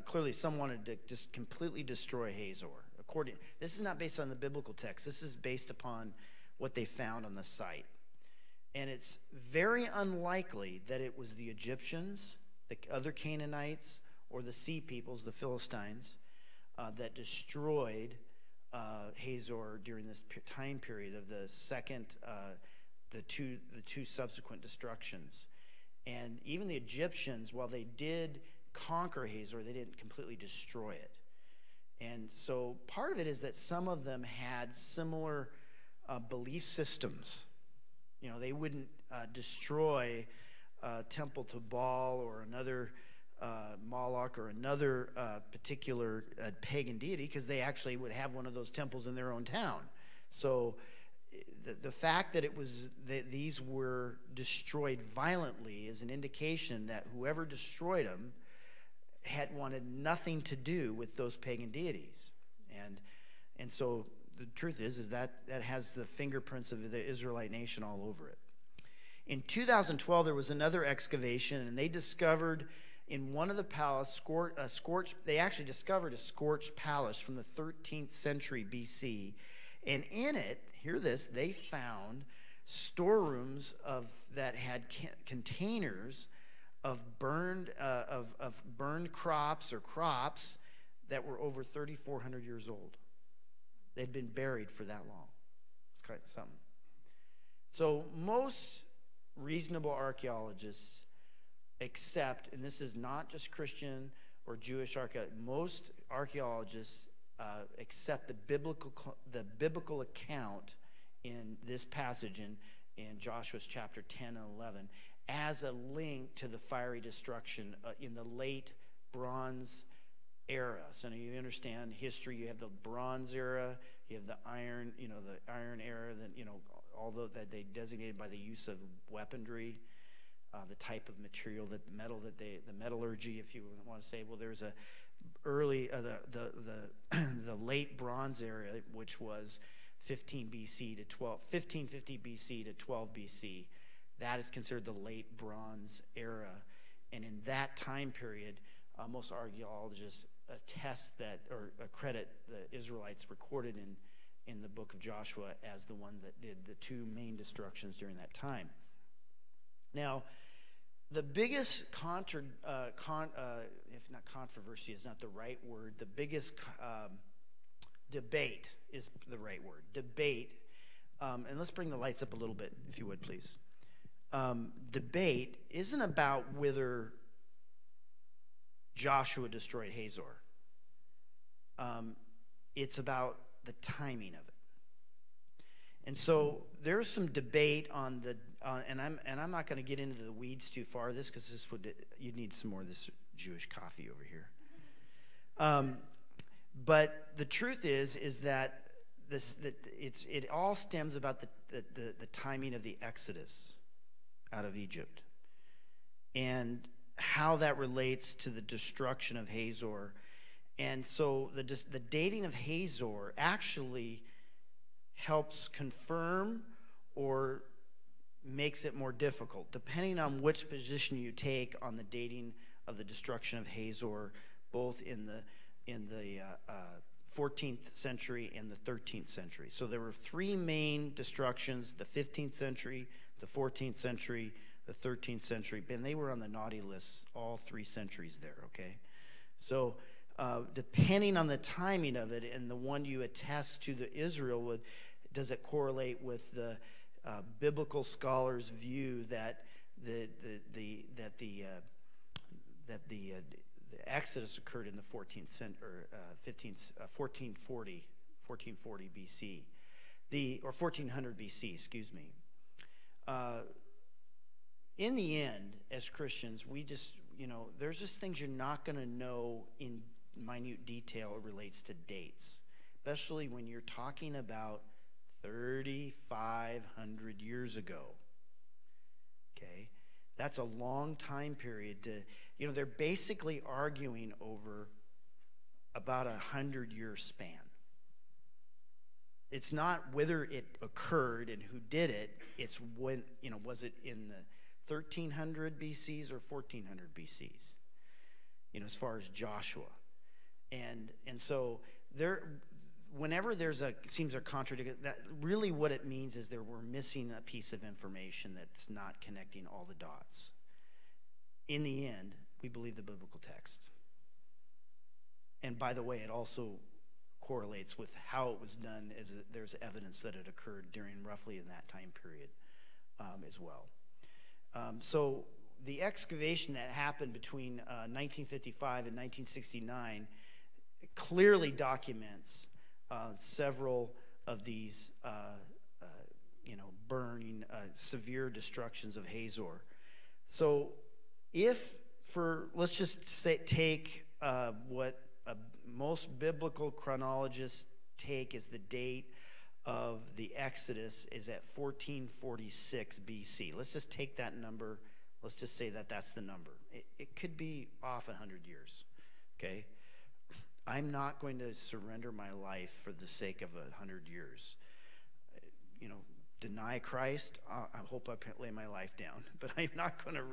Clearly, some wanted to just completely destroy Hazor. This is not based on the biblical text. This is based upon what they found on the site, and it's very unlikely that it was the Egyptians, the other Canaanites, or the Sea Peoples, the Philistines, that destroyed Hazor during this time period of the two subsequent destructions. And even the Egyptians, while they did conquer Hazor, they didn't completely destroy it. And so part of it is that some of them had similar belief systems. You know, they wouldn't destroy temple to Baal or another Moloch or another particular pagan deity, because they actually would have one of those temples in their own town. So the fact that these were destroyed violently is an indication that whoever destroyed them had wanted nothing to do with those pagan deities. And so the truth is that has the fingerprints of the Israelite nation all over it. In 2012, there was another excavation, and they discovered in one of the palace, they actually discovered a scorched palace from the 13th century BC. And in it, hear this, they found storerooms that had containers of burned crops or crops that were over 3,400 years old. They'd been buried for that long. It's kind of something. So most reasonable archaeologists accept, and this is not just Christian or Jewish archaeologists, most archaeologists accept the biblical account in this passage in Joshua's chapter 10 and 11 as a link to the fiery destruction in the late Bronze era. So now you understand history. You have the Bronze era, you have the Iron era. That although that they designated by the use of weaponry, the type of material, the metallurgy, if you want to say. Well, there's a early the late Bronze era, which was 1550 BC to 12 BC. That is considered the late Bronze era, and in that time period, most archaeologists attest that or credit the Israelites recorded in the book of Joshua as the one that did the two main destructions during that time. Now, the biggest if not controversy is not the right word, the biggest debate is the right word. Debate, and let's bring the lights up a little bit, if you would, please. Debate isn't about whether Joshua destroyed Hazor. It's about the timing of it. And so there's some debate on and I'm not going to get into the weeds too far this because you'd need some more of this Jewish coffee over here. But the truth is that it all stems about the timing of the Exodus out of Egypt and how that relates to the destruction of Hazor. And so the dating of Hazor actually helps confirm or makes it more difficult, depending on which position you take on the dating of the destruction of Hazor, both in the 14th century and the 13th century. So there were three main destructions: the 15th century, the 14th century, the 13th century, and they were on the naughty list all 3 centuries there, okay? So depending on the timing of it and the one you attest to the Israel, does it correlate with the biblical scholars' view that the Exodus occurred in the 14th century or 1440 BC, or 1400 BC, excuse me. In the end, as Christians, we just, there's just things you're not going to know in minute detail. It relates to dates, especially when you're talking about 3,500 years ago. Okay, that's a long time period to, they're basically arguing over about 100-year span. It's not whether it occurred and who did it. It's when, was it in the 1300 BCs or 1400 BCs? As far as Joshua, and so there, whenever seems a contradiction, that really what it means is we're missing a piece of information that's not connecting all the dots. In the end, we believe the biblical text. And by the way, it also correlates with how it was done, as there's evidence that it occurred roughly in that time period as well. So the excavation that happened between 1955 and 1969 clearly documents several of these burning, severe destructions of Hazor. So let's just take what most biblical chronologists take as the date of the Exodus is at 1446 BC. Let's just take that number. Let's just say that that's the number. It could be off 100 years, okay? I'm not going to surrender my life for the sake of 100 years. You know, deny Christ, I hope I lay my life down. But I'm not going to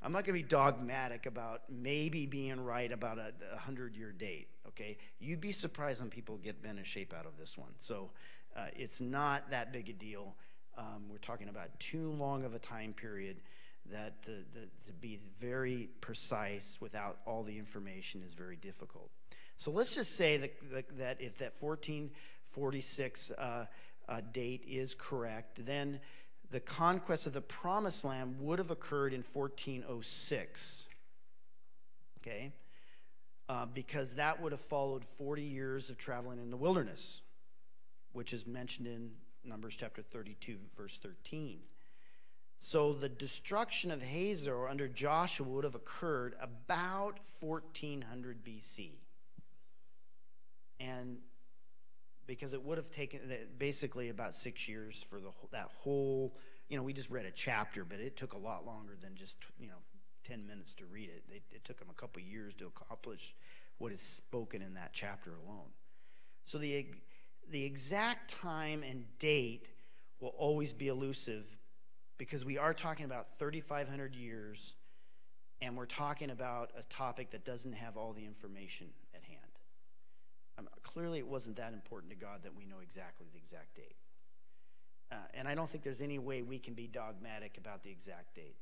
I'm not going to be dogmatic about maybe being right about a 100-year date, okay? You'd be surprised when people get bent in shape out of this one. So it's not that big a deal. We're talking about too long of a time period that to be very precise without all the information is very difficult. So let's just say that if that 1446 date is correct, then the conquest of the Promised Land would have occurred in 1406, okay? Because that would have followed 40 years of traveling in the wilderness, which is mentioned in Numbers chapter 32, verse 13. So the destruction of Hazor under Joshua would have occurred about 1400 BC. And because it would have taken basically about 6 years for that whole, we just read a chapter, but it took a lot longer than just, 10 minutes to read it. It took them a couple years to accomplish what is spoken in that chapter alone. So the exact time and date will always be elusive because we are talking about 3,500 years, and we're talking about a topic that doesn't have all the information at hand. Clearly, it wasn't that important to God that we know exactly the exact date. And I don't think there's any way we can be dogmatic about the exact date.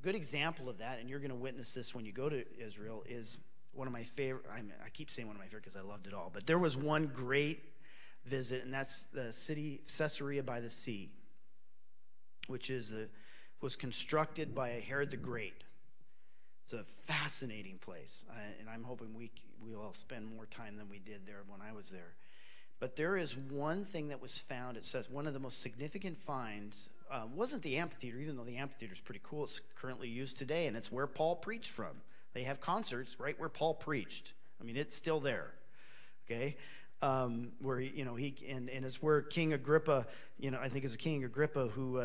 Good example of that, and you're going to witness this when you go to Israel, is one of my favorite. I keep saying one of my favorite because I loved it all. But there was one great visit, and that's the city Caesarea by the Sea, which was constructed by Herod the Great. It's a fascinating place, and I'm hoping we'll all spend more time than we did there when I was there. But there is one thing that was found. It says one of the most significant finds wasn't the amphitheater, even though the amphitheater is pretty cool. It's currently used today, and it's where Paul preached from. They have concerts right where Paul preached. I mean, it's still there, okay? Where he it's where King Agrippa, I think it's King Agrippa who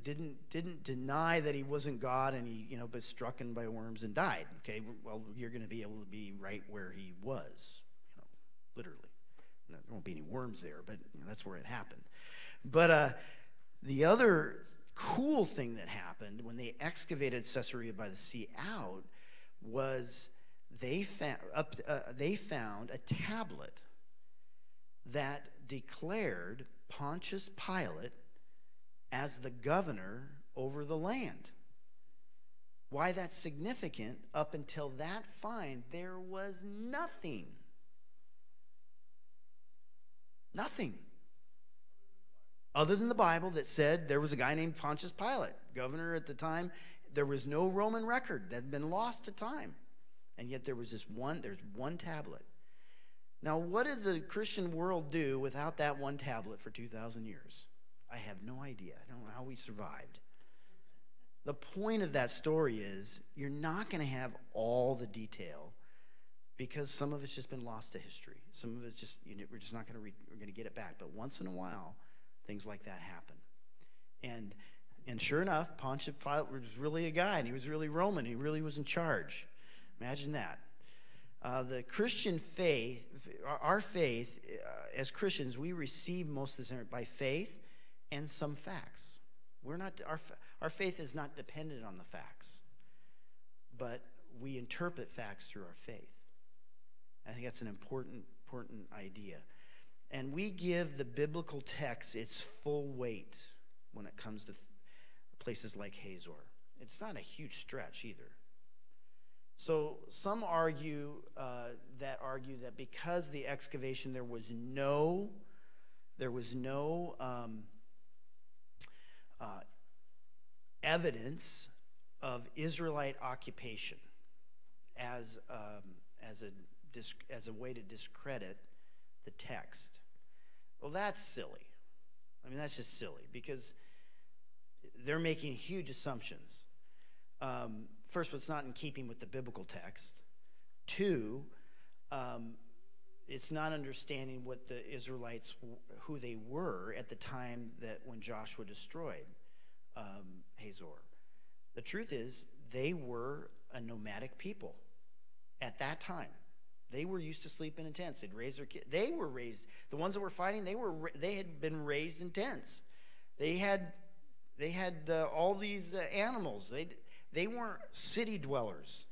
didn't deny that he wasn't God, and he was struck by worms and died. Okay, well, you're going to be able to be right where he was, literally. There won't be any worms there, but that's where it happened. But the other cool thing that happened when they excavated Caesarea by the Sea out was they found a tablet that declared Pontius Pilate as the governor over the land. Why that's significant, up until that find, there was nothing. Nothing. Other than the Bible that said there was a guy named Pontius Pilate, governor at the time. There was no Roman record that had been lost to time. And yet there's one tablet. Now, what did the Christian world do without that one tablet for 2,000 years? I have no idea. I don't know how we survived. The point of that story is you're not going to have all the detail because some of it's just been lost to history. Some of it's just, we're just not going to we're going to get it back. But once in a while, things like that happen. And sure enough, Pontius Pilate was really a guy, and he was really Roman. He really was in charge. Imagine that. The Christian faith, our faith, as Christians, we receive most of this by faith and some facts. Our faith is not dependent on the facts, but we interpret facts through our faith. I think that's an important idea. And we give the biblical text its full weight when it comes to places like Hazor. It's not a huge stretch either. So some argue that because the excavation there was no evidence of Israelite occupation as a way to discredit the text. Well, that's silly. I mean, that's just silly because they're making huge assumptions. First, it's not in keeping with the biblical text. Two, it's not understanding what the Israelites, who they were at the time that when Joshua destroyed Hazor. The truth is, they were a nomadic people at that time. They were used to sleeping in tents. They'd raise their kids. They were raised. The ones that were fighting, they had been raised in tents. They had all these animals. They weren't city dwellers.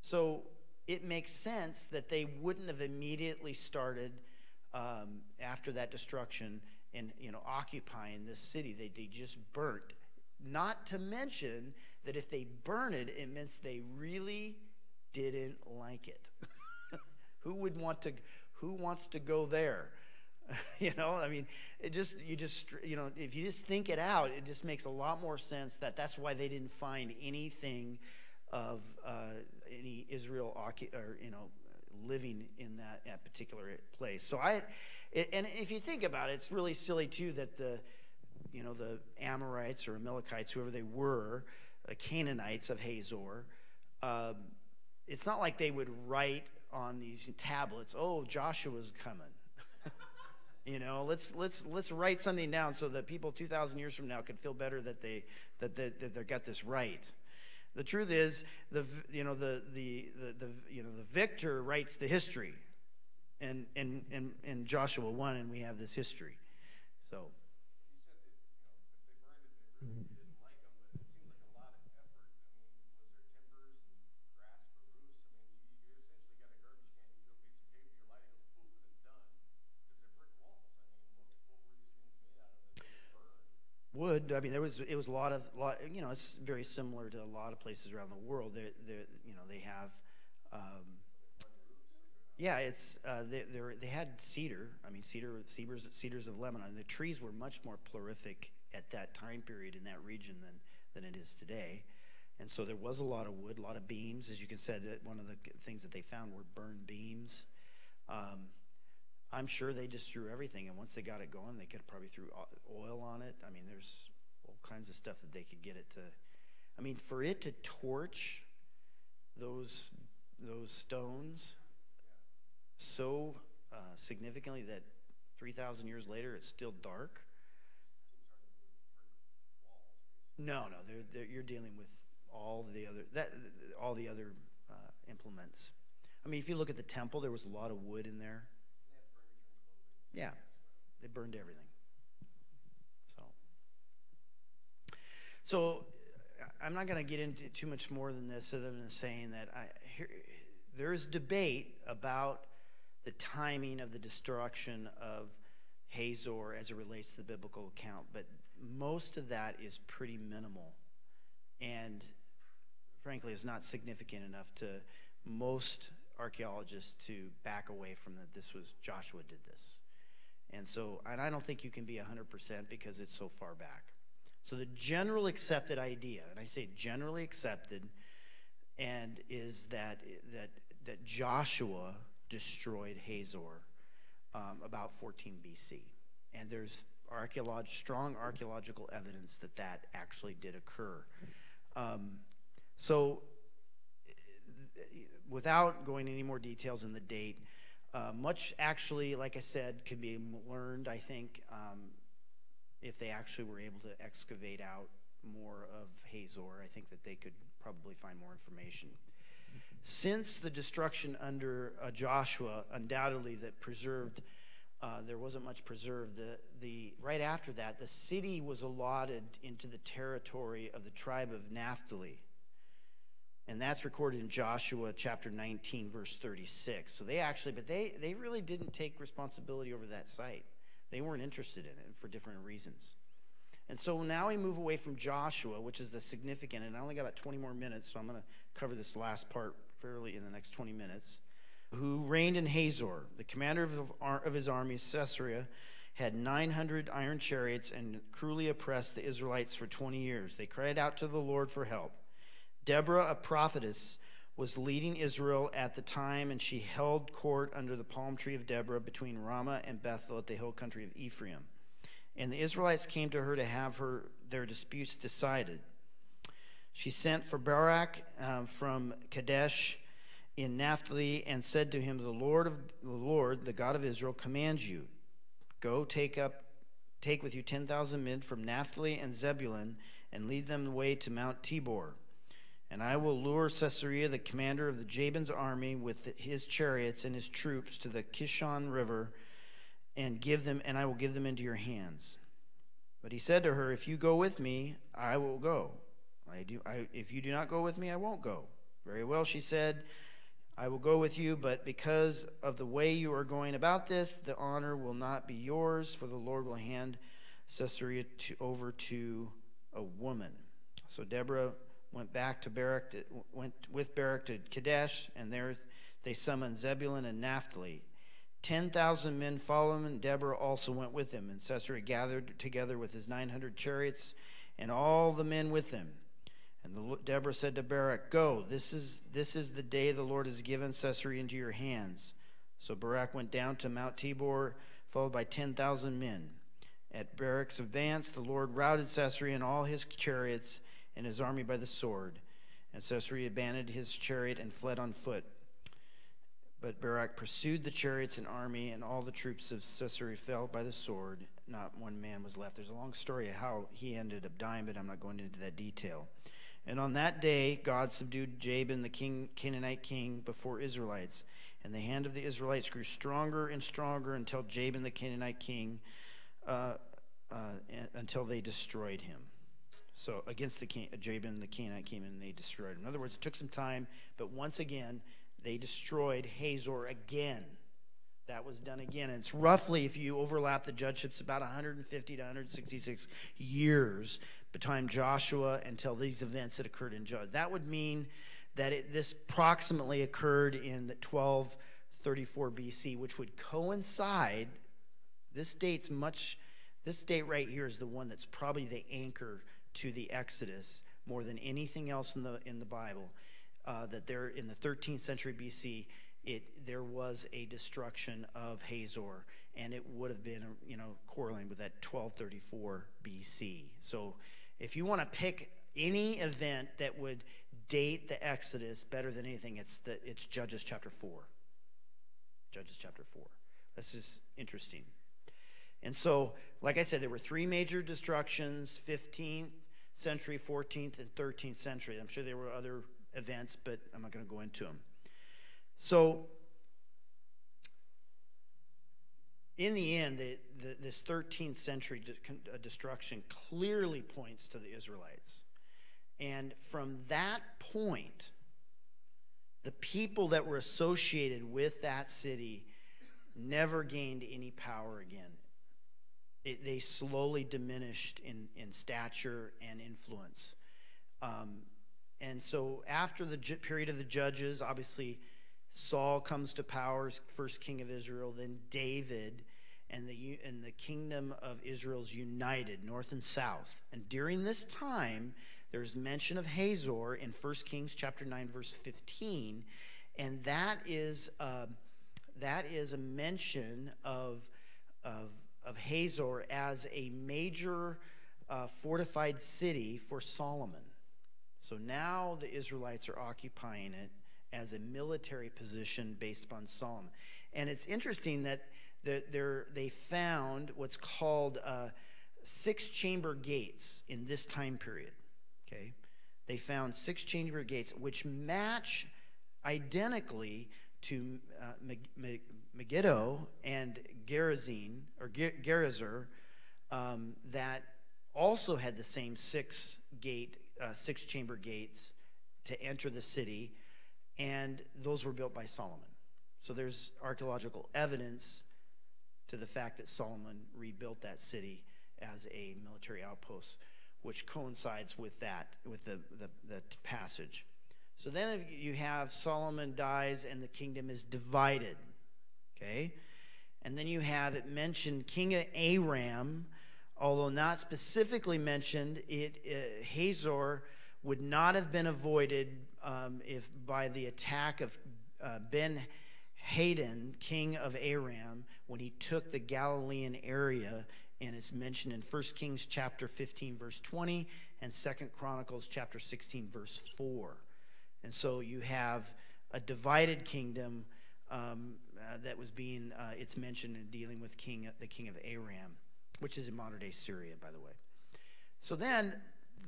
So it makes sense that they wouldn't have immediately started after that destruction and occupying this city. They just burnt. Not to mention that if they burn it, it means they really didn't like it. Who wants to go there? I mean, if you just think it out, it just makes a lot more sense that's why they didn't find anything of any Israel living in that particular place. So and if you think about it, it's really silly too that the Amorites or Amalekites, whoever they were, Canaanites of Hazor, it's not like they would write on these tablets, "Oh, Joshua's coming." Let's write something down so that people 2,000 years from now could feel better that they got this right. The truth is, the victor writes the history, and in Joshua 1, and we have this history. So. You said that if they burned it, they really didn't like them, but it seemed like a lot of effort. I mean, was there timbers and grass for roofs? I mean, you essentially got a garbage can, you throw a piece of paper, your light goes poof, and it's done. Because they're brick walls. I mean, what were these things made out of that they burned? Wood. I mean, it was a lot. It's very similar to a lot of places around the world. They have. They had cedar. I mean, cedars of Lebanon. The trees were much more prolific at that time period in that region than it is today, and so there was a lot of wood, a lot of beams. As you can say, that one of the things that they found were burned beams. I'm sure they just threw everything, and once they got it going, they could probably threw oil on it. I mean, there's all kinds of stuff that they could get it to. I mean, for it to torch those stones so significantly that 3,000 years later it's still dark. No, you're dealing with all the other implements. I mean, if you look at the temple, there was a lot of wood in there. Yeah, they burned everything. So I'm not going to get into too much more than this, other than saying that there is debate about the timing of the destruction of Hazor as it relates to the biblical account, but most of that is pretty minimal, and frankly, is not significant enough to most archaeologists to back away from that. This was Joshua did this. And I don't think you can be 100% because it's so far back. So the general accepted idea, and I say generally accepted, and is that Joshua destroyed Hazor about 14 BC, and there's strong archaeological evidence that actually did occur. So, without going any more details in the date. Much actually, like I said, could be learned, I think, if they actually were able to excavate out more of Hazor. I think that they could probably find more information. Since the destruction under Joshua, undoubtedly that preserved, there wasn't much preserved. Right after that, the city was allotted into the territory of the tribe of Naphtali. And that's recorded in Joshua chapter 19, verse 36. So they really didn't take responsibility over that site. They weren't interested in it for different reasons. And so now we move away from Joshua, which is the significant, and I only got about 20 more minutes, so I'm going to cover this last part fairly in the next 20 minutes. Who reigned in Hazor. The commander of his army, Sisera, had 900 iron chariots and cruelly oppressed the Israelites for 20 years. They cried out to the Lord for help. Deborah, a prophetess, was leading Israel at the time, and she held court under the palm tree of Deborah between Ramah and Bethel at the hill country of Ephraim. And the Israelites came to her to have their disputes decided. She sent for Barak from Kadesh in Naphtali and said to him, the Lord, the God of Israel, commands you, go take with you 10,000 men from Naphtali and Zebulun and lead them the way to Mount Tabor. And I will lure Sisera, the commander of the Jabin's army, with his chariots and his troops to the Kishon River, and I will give them into your hands. But he said to her, if you go with me, I will go. If you do not go with me, I won't go. Very well, she said, I will go with you, but because of the way you are going about this, the honor will not be yours, for the Lord will hand Sisera over to a woman. So Deborah went with Barak to Kadesh, and there they summoned Zebulun and Naphtali. 10,000 men followed him, and Deborah also went with him. And Sisera gathered together with his 900 chariots and all the men with him. And Deborah said to Barak, go, this is the day the Lord has given Sisera into your hands. So Barak went down to Mount Tabor, followed by 10,000 men. At Barak's advance, the Lord routed Sisera and all his chariots and his army by the sword. And Sisera abandoned his chariot and fled on foot. But Barak pursued the chariots and army, and all the troops of Sisera fell by the sword. Not one man was left. There's a long story of how he ended up dying, but I'm not going into that detail. And on that day, God subdued Jabin, the Canaanite king, before Israelites. And the hand of the Israelites grew stronger and stronger until Jabin, the Canaanite king, until they destroyed him. So against Jabin, the Canaanite king, and they destroyed him. In other words, it took some time, but once again, they destroyed Hazor again. That was done again. And it's roughly, if you overlap the judgeships, about 150 to 166 years between Joshua until these events that occurred in Judges. That would mean that this approximately occurred in the 1234 BC, which would coincide. This date right here is the one that's probably the anchor to the Exodus more than anything else in the Bible. That there in the 13th century BC, there was a destruction of Hazor, and it would have been correlating with that 1234 BC. So if you want to pick any event that would date the Exodus better than anything, it's Judges chapter 4. Judges chapter 4. This is interesting. And so, like I said, there were three major destructions: 15th century, 14th, and 13th century. I'm sure there were other events, but I'm not going to go into them. So, in the end, this 13th century destruction clearly points to the Israelites. And from that point, the people that were associated with that city never gained any power again. They slowly diminished in stature and influence. And so after the period of the judges, obviously Saul comes to power as first king of Israel, then David, and the kingdom of Israel is united, north and south. And during this time, there's mention of Hazor in 1 Kings chapter 9, verse 15, and that is a mention of Hazor as a major fortified city for Solomon. So now the Israelites are occupying it as a military position based upon Solomon. And it's interesting that they found what's called 6-chamber gates in this time period. Okay, they found 6-chamber gates which match identically to Megiddo and Gerizim or Gerizim, that also had the same 6-chamber gates to enter the city, and those were built by Solomon. So there's archaeological evidence to the fact that Solomon rebuilt that city as a military outpost, which coincides with the passage. So then if you have Solomon dies and the kingdom is divided, okay? And then you have it mentioned King of Aram, although not specifically mentioned, Hazor would not have been avoided if by the attack of Ben-Hadad, king of Aram, when he took the Galilean area, and it's mentioned in 1 Kings chapter 15, verse 20, and 2 Chronicles chapter 16, verse 4. And so you have a divided kingdom that was being, it's mentioned in dealing with the king of Aram, which is in modern-day Syria, by the way. So then,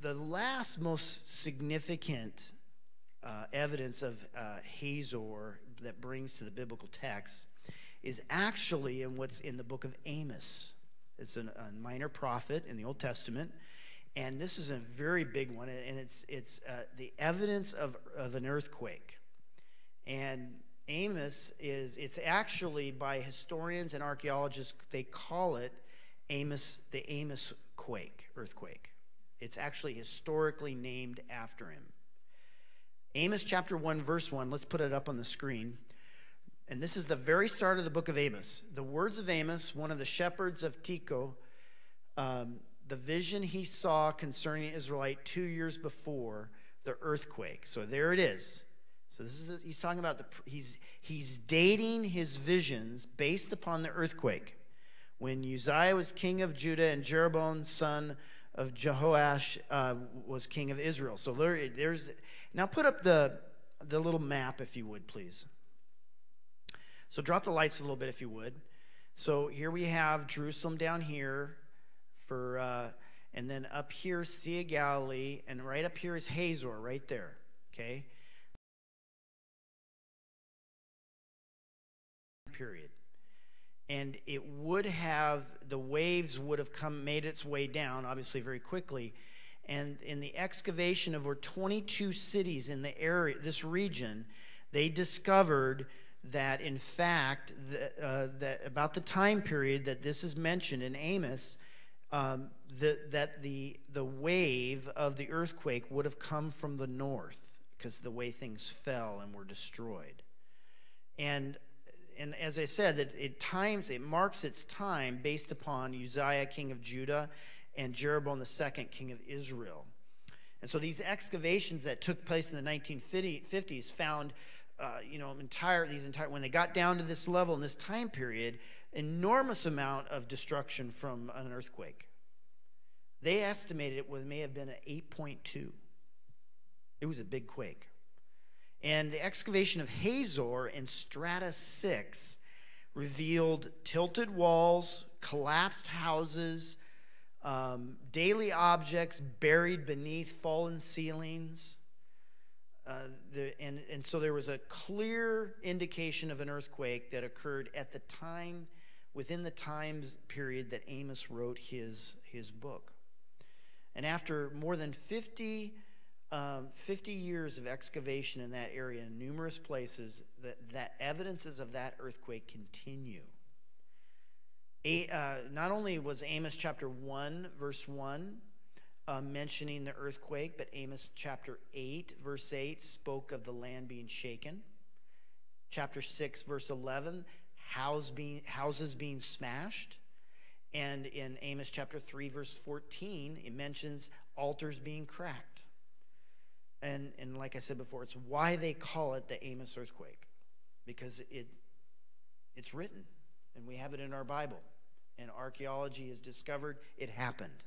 the last most significant evidence of Hazor that brings to the biblical text is actually in what's in the book of Amos. It's a minor prophet in the Old Testament, and this is a very big one, and it's the evidence of an earthquake. And Amos it's actually, by historians and archaeologists, they call it the Amos earthquake. It's actually historically named after him. Amos chapter 1, verse 1, let's put it up on the screen. And this is the very start of the book of Amos. The words of Amos, one of the shepherds of Tekoa, the vision he saw concerning Israelite 2 years before the earthquake. So there it is. So he's talking about he's dating his visions based upon the earthquake. When Uzziah was king of Judah and Jeroboam, son of Jehoash, was king of Israel. So there's now put up the little map, if you would, please. So drop the lights a little bit, if you would. So here we have Jerusalem down here, and then up here is Sea of Galilee, and right up here is Hazor, right there. Okay. Period. And the waves would have made its way down, obviously very quickly. And in the excavation of over 22 cities in the area, this region, they discovered that, in fact, that about the time period that this is mentioned in Amos, that the wave of the earthquake would have come from the north, because the way things fell and were destroyed. And as I said, that it marks its time based upon Uzziah, king of Judah, and Jeroboam II, king of Israel. And so these excavations that took place in the 1950s found, when they got down to this level in this time period, enormous amount of destruction from an earthquake. They estimated it may have been an 8.2. It was a big quake. And the excavation of Hazor in strata 6 revealed tilted walls, collapsed houses, daily objects buried beneath fallen ceilings. And so there was a clear indication of an earthquake that occurred at the time, within the time period that Amos wrote his book. And after more than 50 years of excavation in that area in numerous places, that evidences of that earthquake continue. Not only was Amos chapter 1, verse 1, mentioning the earthquake, but Amos chapter 8, verse 8, spoke of the land being shaken. Chapter 6, verse 11, houses being smashed. And in Amos chapter 3, verse 14, it mentions altars being cracked. And like I said before, it's why they call it the Amos earthquake, because it's written, and we have it in our Bible, and archaeology has discovered it happened.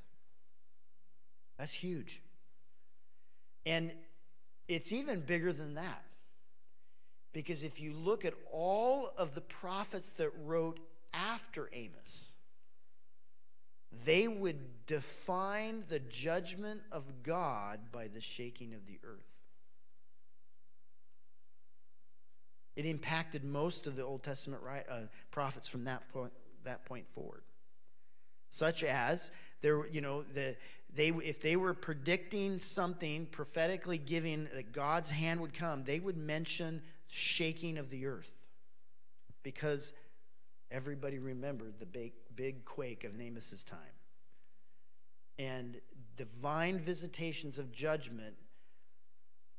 That's huge. And it's even bigger than that, because if you look at all of the prophets that wrote after Amos, they would define the judgment of God by the shaking of the earth. It impacted most of the Old Testament prophets from that point forward. Such as if they were predicting something, prophetically giving that God's hand would come, they would mention shaking of the earth, because everybody remembered the big quake of Amos's time. And divine visitations of judgment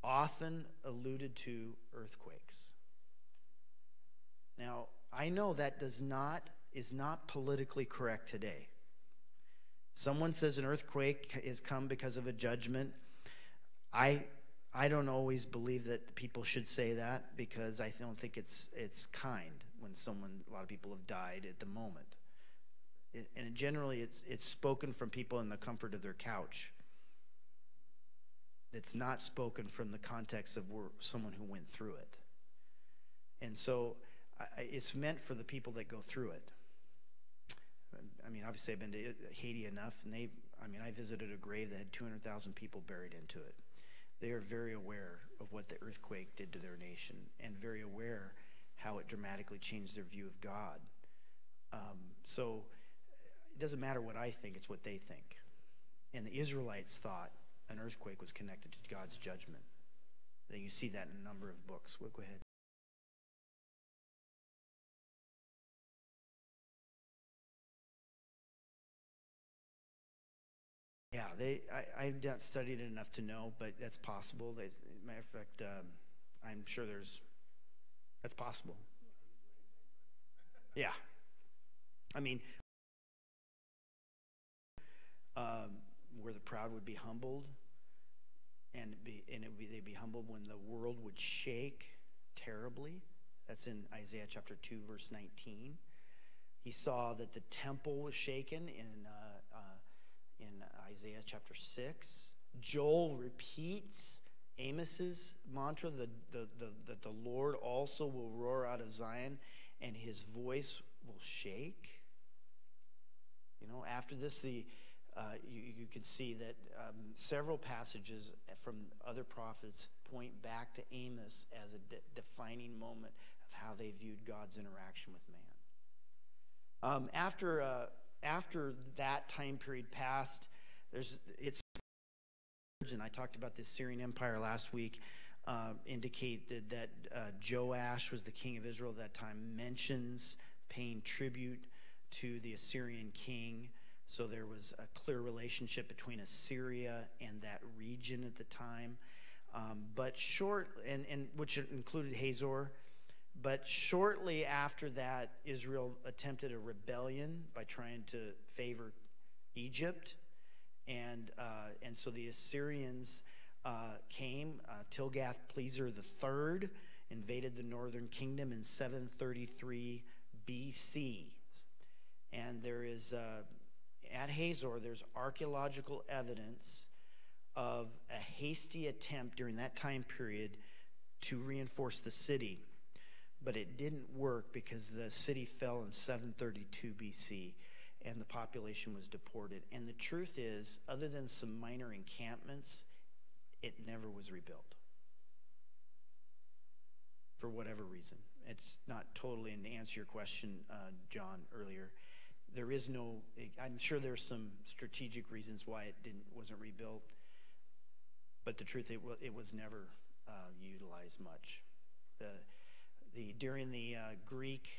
often alluded to earthquakes. Now, I know that is not politically correct today. Someone says an earthquake has come because of a judgment. I don't always believe that people should say that, because I don't think it's kind when a lot of people have died at the moment. And generally it's spoken from people in the comfort of their couch. It's not spoken from the context of someone who went through it. And so it's meant for the people that go through it. I mean, obviously I've been to Haiti enough, and I visited a grave that had 200,000 people buried into it. they are very aware of what the earthquake did to their nation and very aware how it dramatically changed their view of God. So it doesn't matter what I think, it's what they think. And the Israelites thought an earthquake was connected to God's judgment. And you see that in a number of books. Well, go ahead. Yeah, I've not studied it enough to know, but that's possible. Matter of fact, I'm sure that's possible. Yeah. I mean, where the proud would be humbled, and they'd be humbled when the world would shake terribly. That's in Isaiah chapter 2, verse 19. He saw that the temple was shaken in Isaiah chapter 6. Joel repeats Amos's mantra that the Lord also will roar out of Zion and his voice will shake. You know, after this, you can see that several passages from other prophets point back to Amos as a defining moment of how they viewed God's interaction with man. After that time period passed, and I talked about the Syrian Empire last week, indicated that Joash was the king of Israel at that time, mentions paying tribute to the Assyrian king. So there was a clear relationship between Assyria and that region at the time. Which included Hazor. But shortly after that, Israel attempted a rebellion by trying to favor Egypt. And so the Assyrians came. Tilgath-Pileser III invaded the northern kingdom in 733 BC. And there is, at Hazor, there's archaeological evidence of a hasty attempt during that time period to reinforce the city. But it didn't work because the city fell in 732 BC and the population was deported. And the truth is, other than some minor encampments, it never was rebuilt. For whatever reason. It's not totally, and to answer your question, John, earlier, there is no, I'm sure there's some strategic reasons why it wasn't rebuilt, but the truth, it was never utilized much. During the Greek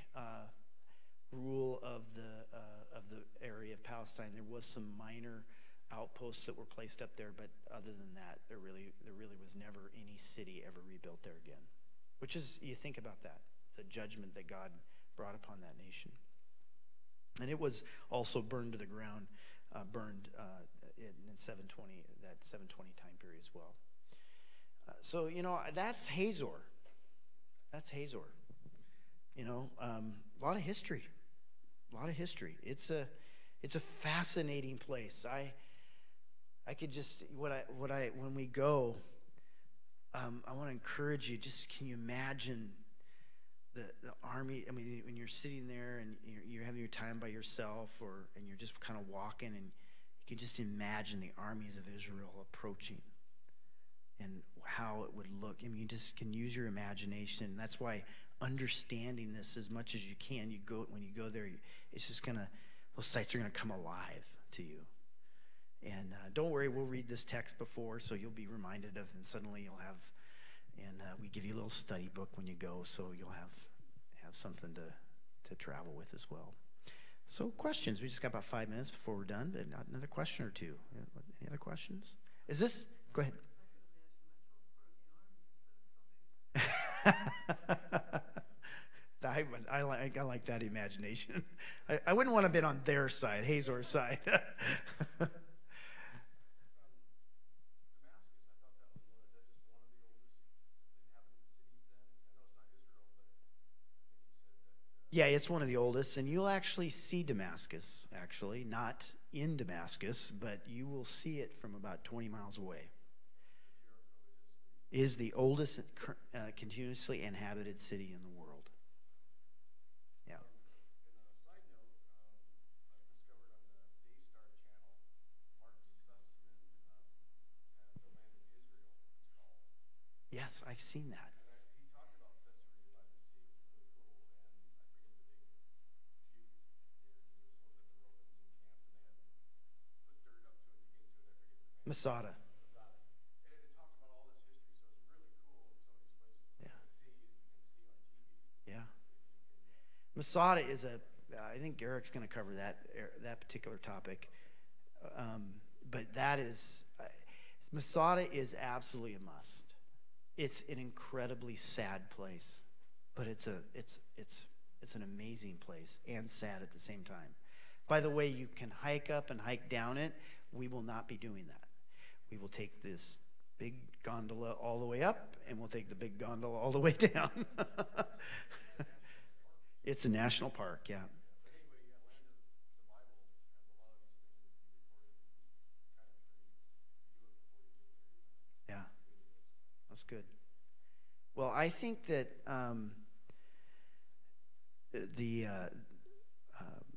rule of the area of Palestine, there was some minor outposts that were placed up there, but other than that, there really was never any city ever rebuilt there again. Which is, you think about that, the judgment that God brought upon that nation. And it was also burned to the ground, in 720, that 720 time period as well. So, that's Hazor. That's Hazor. A lot of history. A lot of history. It's a fascinating place. I could just, when we go, I want to encourage you, just can you imagine the army? I mean, when you're sitting there and you're having your time by yourself, and you're just kind of walking, and you can just imagine the armies of Israel approaching and how it would look. I mean, you just can use your imagination. That's why understanding this as much as you can, when you go there, it's just those sites are gonna come alive to you. And don't worry, we'll read this text before, so you'll be reminded of, and suddenly you'll have, and we give you a little study book when you go, so you'll have something to travel with as well. So questions, we just got about 5 minutes before we're done, but another question or two. Any other questions? Go ahead. I like that imagination. I wouldn't want to have been on their side, Hazor's side. Yeah, it's one of the oldest, and you'll actually see Damascus, actually, not in Damascus, but you will see it from about 20 miles away. It is the oldest continuously inhabited city in the world. Yeah. Yes, I've seen that. And he talked about Caesarea by the Sea, which is really cool. And I forget the big Jeep there. There was one that the Romans encamped, and they had put dirt up to it to get to it. I forget the name. Masada. Masada. And it talked about all this history, so it's really cool. Some of these places you Yeah. can see on TV. Yeah. If you can, Masada is I think Eric's going to cover that particular topic. But that is, Masada is absolutely a must. It's an incredibly sad place, but it's an amazing place and sad at the same time. By the way, you can hike up and hike down it. We will not be doing that. We will take this big gondola all the way up, and we'll take the big gondola all the way down. It's a national park, yeah. But anyway, yeah, Land of the Bible has a lot of these things that can be recorded. Kind of pretty to do it before you get there. Yeah, that's good. Well, I think that the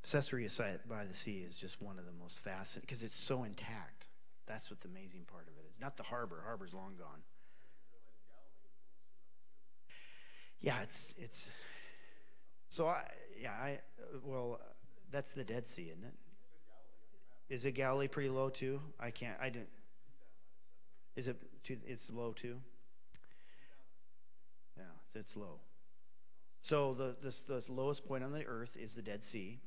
Caesarea site by the sea is just one of the most fascinating because it's so intact. That's what the amazing part of it is. Not the harbor. Harbor's long gone. Yeah, it's. So that's the Dead Sea, isn't it? Is it Galilee pretty low too? I didn't. Is it too? It's low too. Yeah, it's low. So the lowest point on the earth is the Dead Sea.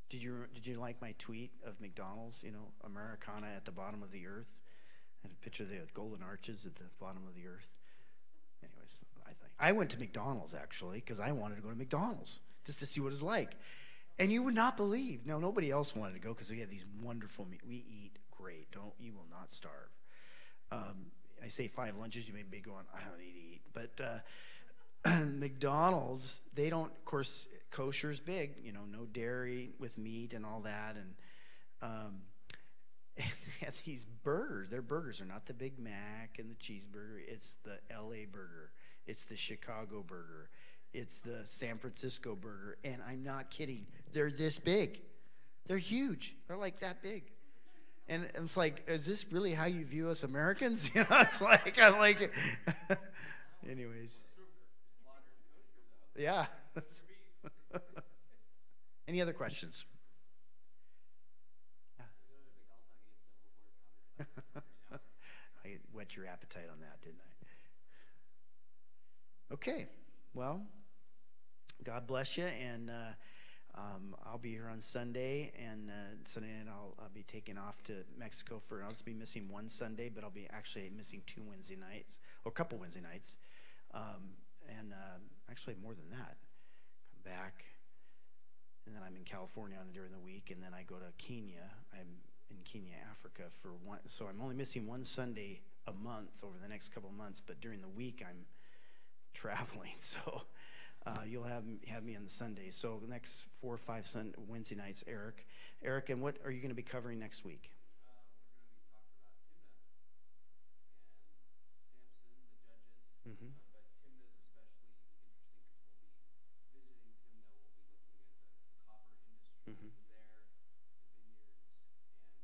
Did you like my tweet of McDonald's? You know, Americana at the bottom of the earth, and a picture of the golden arches at the bottom of the earth. Anyways, I went to McDonald's actually because I wanted to go to McDonald's just to see what it's like, and you would not believe. No, nobody else wanted to go because we have these wonderful. We eat great. You will not starve. I say 5 lunches. You may be going, I don't need to eat, but. McDonald's, they don't, of course, kosher's big, you know, no dairy with meat and all that, and they have these burgers. Their burgers are not the Big Mac and the cheeseburger. It's the LA burger. It's the Chicago burger. It's the San Francisco burger. And I'm not kidding. They're this big. They're huge. They're like that big. And it's like, is this really how you view us Americans? You know, it's like, I like it. Anyways. Yeah. Any other questions? Yeah. I whet your appetite on that, didn't I? Okay. Well, God bless you, and I'll be here on Sunday, and I'll be taking off to Mexico I'll just be missing one Sunday, but I'll be actually missing 2 Wednesday nights, or a couple Wednesday nights. Actually more than that. Come back, and then I'm in California during the week, and then I go to Kenya. I'm in Kenya, Africa for one. So I'm only missing one Sunday a month over the next couple of months, but during the week I'm traveling. So you'll have me on the Sundays. So the next 4 or 5 Wednesday nights, Eric, and what are you going to be covering next week? We're going to be talking about Timnah and Samson, the judges. Mm-hmm. But Timnah is especially interesting because we'll be visiting Timnah. We'll be looking at the copper industry Mm-hmm. that's there, the vineyards,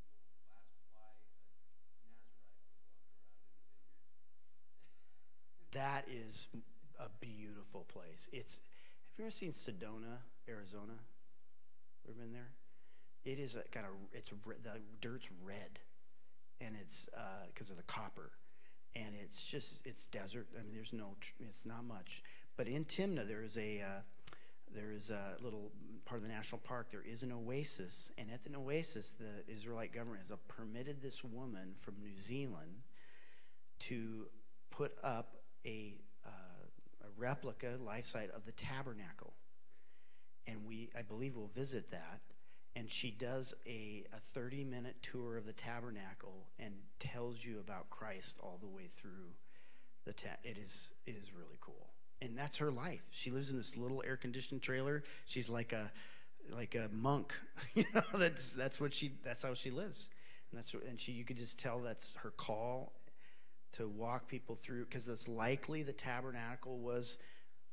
and we'll ask why a Nazarite was walking around in the vineyard. That is a beautiful place. Have you ever seen Sedona, Arizona? Ever been there? It is the dirt's red, and it's because of the copper, and it's desert. I mean, it's not much. But in Timnah, there is a little part of the national park. There is an oasis, and at the oasis, the Israelite government has permitted this woman from New Zealand to put up a replica life site of the tabernacle, and I believe we'll visit that. And she does a 30-minute tour of the tabernacle and tells you about Christ all the way through it is really cool. And that's her life. She lives in this little air-conditioned trailer. She's like a monk. You know, that's how she lives. And you could just tell that's her call to walk people through, because it's likely the tabernacle was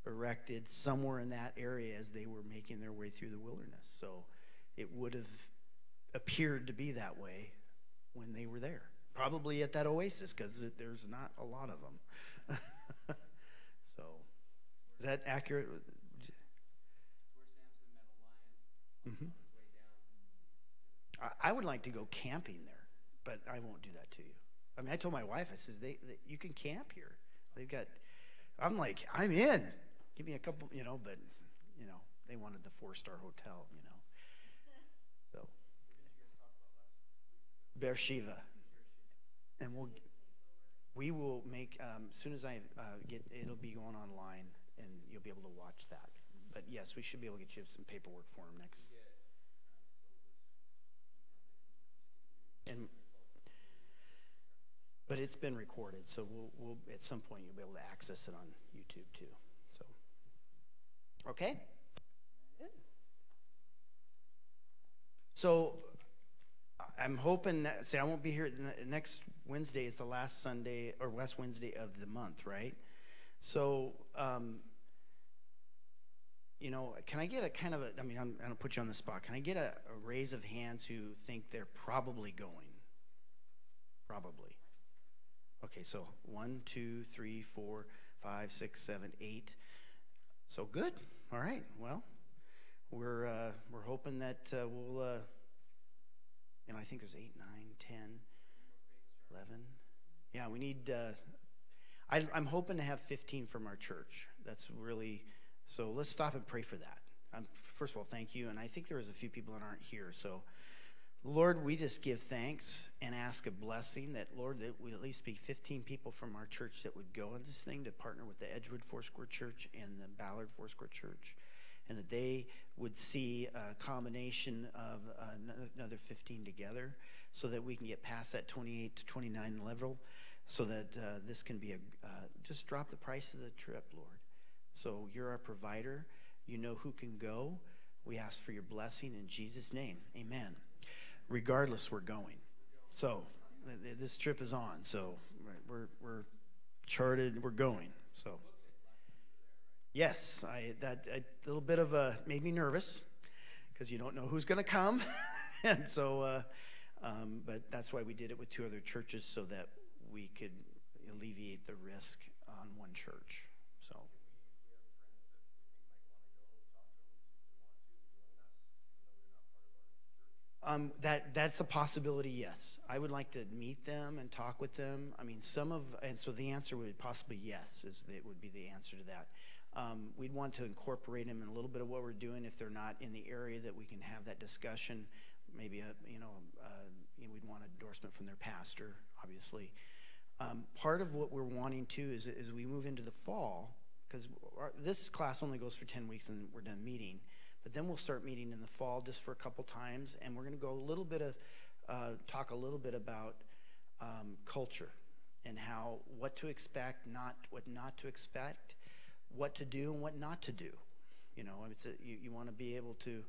erected somewhere in that area as they were making their way through the wilderness. So it would have appeared to be that way when they were there. probably at that oasis because there's not a lot of them. So, is that accurate? Where Samson met a lion on his way down. I would like to go camping there, but I won't do that to you. I mean, I told my wife, I says, you can camp here. They've got, I'm like, I'm in. Give me a couple, but, they wanted the 4-star hotel, So, Beersheba. And we will make, as soon as I it'll be going online, and you'll be able to watch that. But yes, we should be able to get you some paperwork for him next. But it's been recorded, so we'll at some point you'll be able to access it on YouTube too. So, okay. Good. So I'm hoping. I won't be here. Next Wednesday is the last Sunday or last Wednesday of the month, right? So, can I get a kind of I'm gonna put you on the spot. Can I get a raise of hands who think they're probably going? Probably. Okay, so 1, 2, 3, 4, 5, 6, 7, 8. So good. All right. Well, we're hoping that we'll. I think there's 8, 9, 10, 11. Yeah, we need. I'm hoping to have 15 from our church. That's really. So let's stop and pray for that. First of all, thank you. And I think there was a few people that aren't here. So, Lord, we just give thanks and ask a blessing that, Lord, that we at least be 15 people from our church that would go on this thing to partner with the Edgewood Foursquare Church and the Ballard Foursquare Church, and that they would see a combination of another 15 together so that we can get past that 28 to 29 level so that this can be just drop the price of the trip, Lord. So you're our provider. You know who can go. We ask for your blessing in Jesus' name. Amen. Regardless, we're going. So this trip is on. So we're charted. We're going. So yes, a little bit of made me nervous because you don't know who's going to come, and so but that's why we did it with 2 other churches so that we could alleviate the risk on one church. So. That's a possibility, yes. I would like to meet them and talk with them. I mean, and so the answer would possibly yes, it would be the answer to that. We'd want to incorporate them in a little bit of what we're doing if they're not in the area that we can have that discussion. Maybe we'd want endorsement from their pastor, obviously. Part of what we're wanting to is as we move into the fall, because this class only goes for 10 weeks and we're done meeting. But then we'll start meeting in the fall just for a couple times, and we're going to go talk a little bit about culture and what to expect, what not to expect, what to do and what not to do. You want to be able to,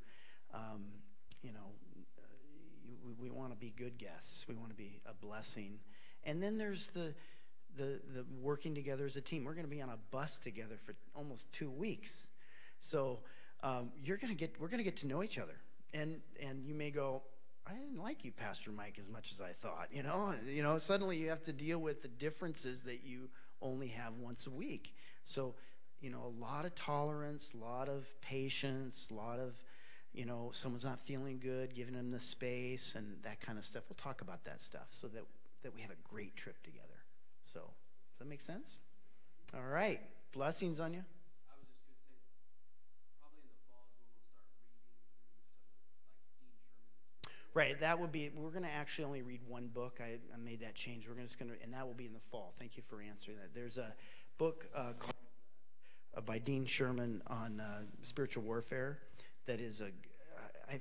we want to be good guests. We want to be a blessing, and then there's the working together as a team. We're going to be on a bus together for almost 2 weeks, so. We're going to get to know each other, and you may go, I didn't like you, Pastor Mike, as much as I thought. Suddenly you have to deal with the differences that you only have once a week. So, a lot of tolerance, a lot of patience, a lot of, someone's not feeling good, giving them the space and that kind of stuff. We'll talk about that stuff so that we have a great trip together. So, does that make sense? All right. Blessings on you. Right, that would be. We're going to actually only read one book. I made that change. And that will be in the fall. Thank you for answering that. There's a book by Dean Sherman on spiritual warfare. That is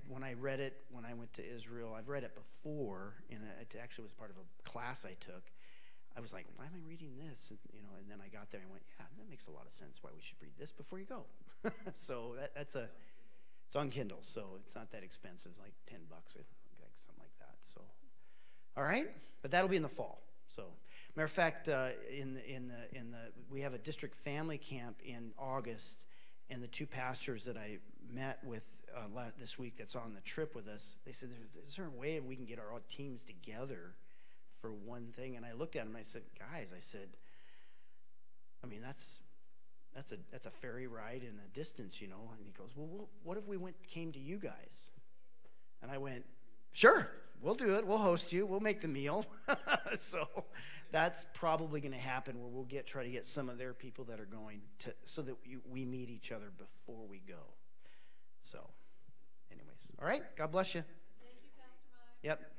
when I read it when I went to Israel. I've read it before, and it actually was part of a class I took. I was like, why am I reading this? And then I got there and went, yeah, that makes a lot of sense. Why we should read this before you go. So it's on Kindle, so it's not that expensive. It's like $10, something like that. So, all right, but that'll be in the fall. So, matter of fact, we have a district family camp in August, and the 2 pastors that I met with this week that's on the trip with us, they said, is there a way we can get our teams together for one thing. And I looked at him, I said, guys, I said, I mean, that's a ferry ride and a distance, you know. And he goes, well, what if we came to you guys? And I went, sure, we'll do it. We'll host you. We'll make the meal. So that's probably going to happen, where we'll try to get some of their people that are going to, so that we meet each other before we go. So anyways, all right. God bless you. Thank you, Pastor Mike. Yep.